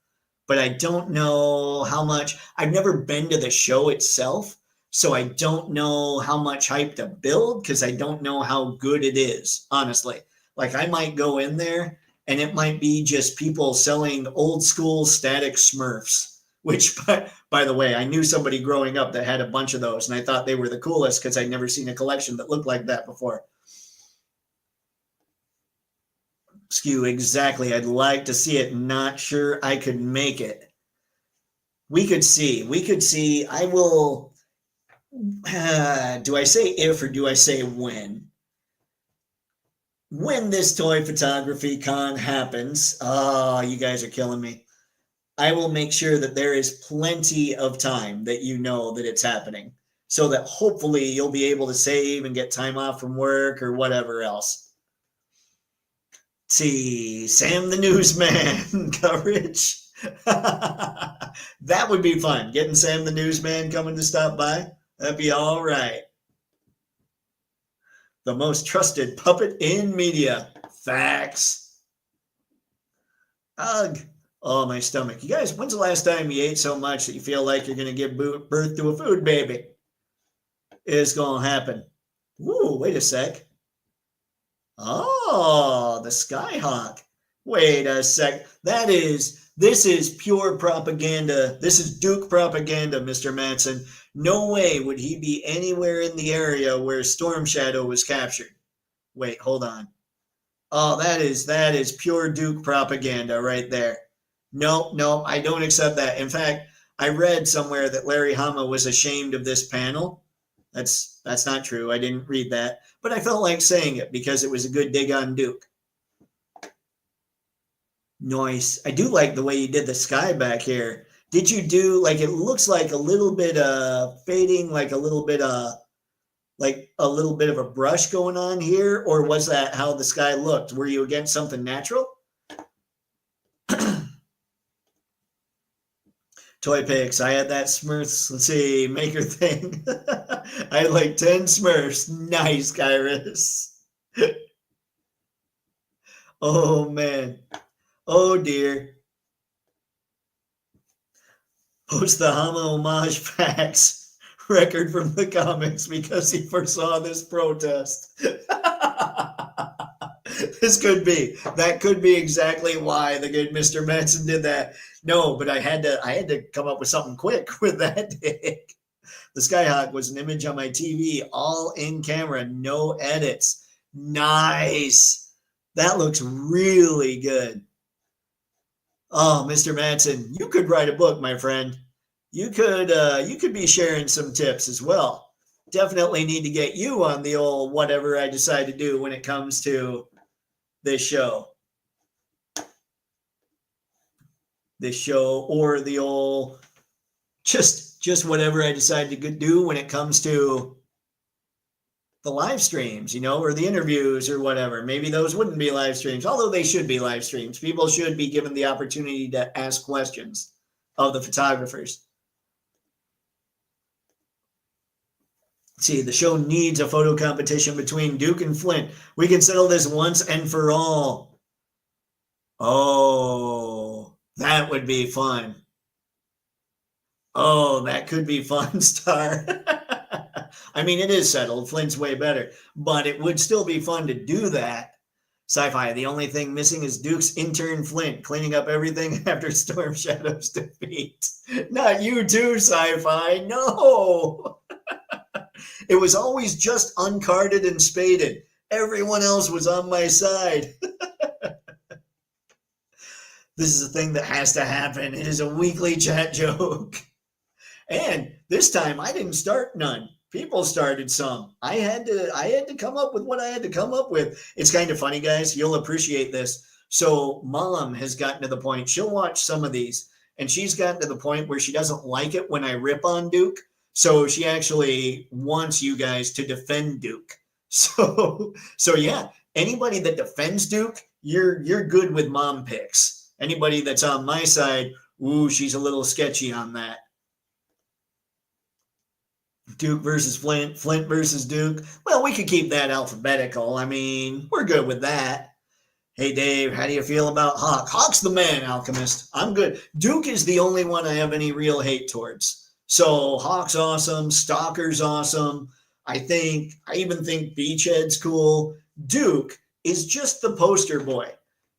but I don't know how much. I've never been to the show itself, so I don't know how much hype to build because I don't know how good it is, honestly. Like, I might go in there and it might be just people selling old school static Smurfs. Which, by the way, I knew somebody growing up that had a bunch of those, and I thought they were the coolest because I'd never seen a collection that looked like that before. Skew, exactly. I'd like to see it. Not sure I could make it. We could see. I will. Do I say if or do I say when? When this toy photography con happens, you guys are killing me. I will make sure that there is plenty of time that you know that it's happening so that hopefully you'll be able to save and get time off from work or whatever else. See, Sam the Newsman coverage. That would be fun. Getting Sam the Newsman coming to stop by. That'd be all right. The most trusted puppet in media. Facts. Ugh. Oh, my stomach. You guys, when's the last time you ate so much that you feel like you're going to give birth to a food baby? It's going to happen. Ooh, wait a sec. Oh, the Skyhawk. Wait a sec. This is pure propaganda. This is Duke propaganda, Mr. Matson. No way would he be anywhere in the area where Storm Shadow was captured. Wait, hold on. Oh, that is pure Duke propaganda right there. No, I don't accept that. In fact, I read somewhere that Larry Hama was ashamed of this panel. That's not true. I didn't read that, but I felt like saying it because it was a good dig on Duke. Nice. I do like the way you did the sky back here. Did you do, like, it looks like a little bit of fading, like a little bit of a brush going on here, or was that how the sky looked? Were you against something natural? Toypixx, I had that Smurfs, let's see, maker thing. I had like 10 Smurfs. Nice, Kyrus. Oh, man. Oh, dear. Post the Hama homage facts record from the comics because he foresaw this protest. That could be exactly why the good Mr. Manson did that. No, but I had to come up with something quick with that dig. The Skyhawk was an image on my TV, all in camera, no edits. Nice. That looks really good. Oh, Mr. Manson, you could write a book, my friend. You could be sharing some tips as well. Definitely need to get you on the old whatever I decide to do when it comes to this show. This show or the old just whatever I decide to do when it comes to the live streams, or the interviews or whatever. Maybe those wouldn't be live streams, although they should be live streams. People should be given the opportunity to ask questions of the photographers. See, the show needs a photo competition between Duke and Flint. We can settle this once and for all. Oh, that would be fun. Oh, that could be fun, Star. I mean, it is settled. Flint's way better, but it would still be fun to do that. Sci-Fi, the only thing missing is Duke's intern Flint cleaning up everything after Storm Shadow's defeat. Not you too, Sci-Fi. No. It was always just uncarded and spaded. Everyone else was on my side. This is a thing that has to happen. It is a weekly chat joke. And this time I didn't start none. People started some. I had to come up with what I had to come up with. It's kind of funny, guys. You'll appreciate this. So Mom has gotten to the point, she'll watch some of these, and she's gotten to the point where she doesn't like it when I rip on Duke. So she actually wants you guys to defend Duke. So yeah, anybody that defends Duke, you're good with Mom picks. Anybody that's on my side, ooh, she's a little sketchy on that. Duke versus Flint, Flint versus Duke. Well, we could keep that alphabetical. I mean, we're good with that. Hey, Dave, how do you feel about Hawk? Hawk's the man, Alchemist. I'm good. Duke is the only one I have any real hate towards. So Hawk's awesome. Stalker's awesome. I even think Beachhead's cool. Duke is just the poster boy.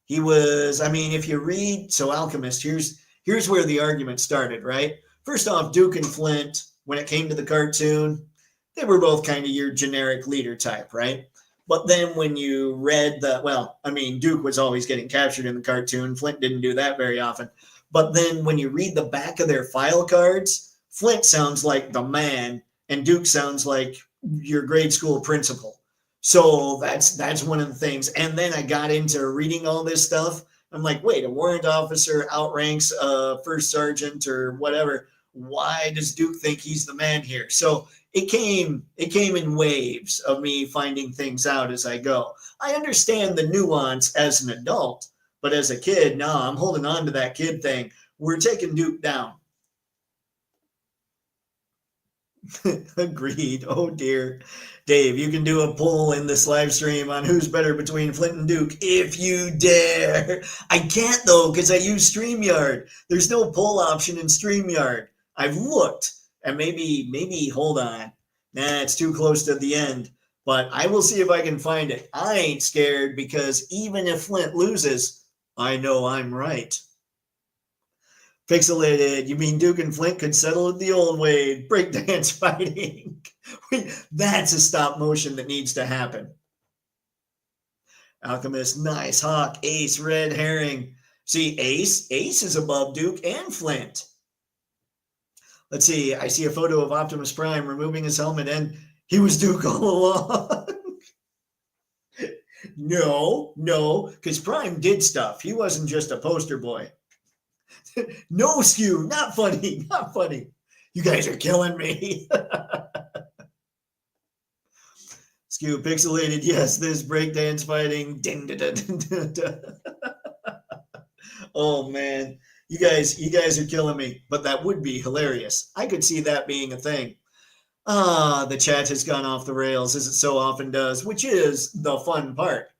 He was, I mean, if you read, so Alchemist, here's where the argument started, right? First off, Duke and Flint, when it came to the cartoon, they were both kind of your generic leader type, right? But then when you read Duke was always getting captured in the cartoon. Flint didn't do that very often. But then when you read the back of their file cards, Flint sounds like the man and Duke sounds like your grade school principal. So that's one of the things. And then I got into reading all this stuff. I'm like, wait, a warrant officer outranks a first sergeant or whatever. Why does Duke think he's the man here? So it came in waves of me finding things out as I go. I understand the nuance as an adult, but as a kid, no, I'm holding on to that kid thing. We're taking Duke down. Agreed. Oh dear. Dave, you can do a poll in this live stream on who's better between Flint and Duke if you dare. I can't though, because I use StreamYard. There's no poll option in StreamYard. I've looked, and maybe hold on. Nah, it's too close to the end, but I will see if I can find it. I ain't scared because even if Flint loses, I know I'm right. Pixelated, you mean Duke and Flint could settle it the old way, breakdance fighting. That's a stop motion that needs to happen. Alchemist, nice. Hawk, Ace, red herring. See, Ace is above Duke and Flint. Let's see, I see a photo of Optimus Prime removing his helmet and he was Duke all along. No, because Prime did stuff. He wasn't just a poster boy. No, Skew, not funny. You guys are killing me. Skew, pixelated, yes, this breakdance fighting. Ding, da, da, da, da. Oh, man. You guys are killing me, but that would be hilarious. I could see that being a thing. The chat has gone off the rails, as it so often does, which is the fun part.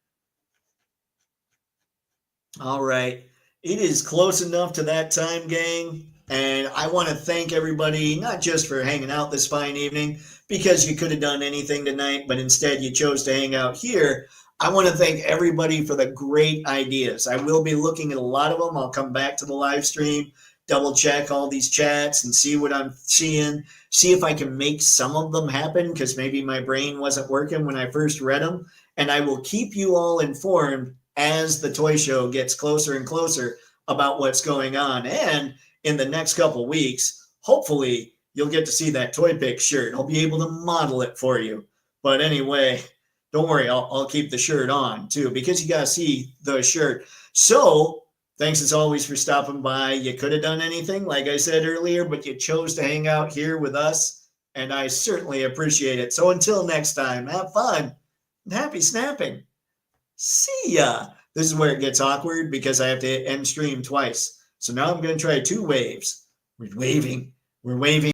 All right. It is close enough to that time, gang, and I want to thank everybody, not just for hanging out this fine evening, because you could have done anything tonight, but instead you chose to hang out here. I want to thank everybody for the great ideas. I will be looking at a lot of them. I'll come back to the live stream, double check all these chats and see what I'm seeing, see if I can make some of them happen, because maybe my brain wasn't working when I first read them. And I will keep you all informed as the toy show gets closer and closer about what's going on. And in the next couple weeks, hopefully you'll get to see that Toypixx shirt. I'll be able to model it for you. But anyway, Don't worry, I'll keep the shirt on too, because you got to see the shirt. So thanks as always for stopping by. You could have done anything, like I said earlier, but you chose to hang out here with us, and I certainly appreciate it. So until next time, have fun and happy snapping. See ya. This is where it gets awkward because I have to end stream twice. So now I'm going to try 2 waves. We're waving.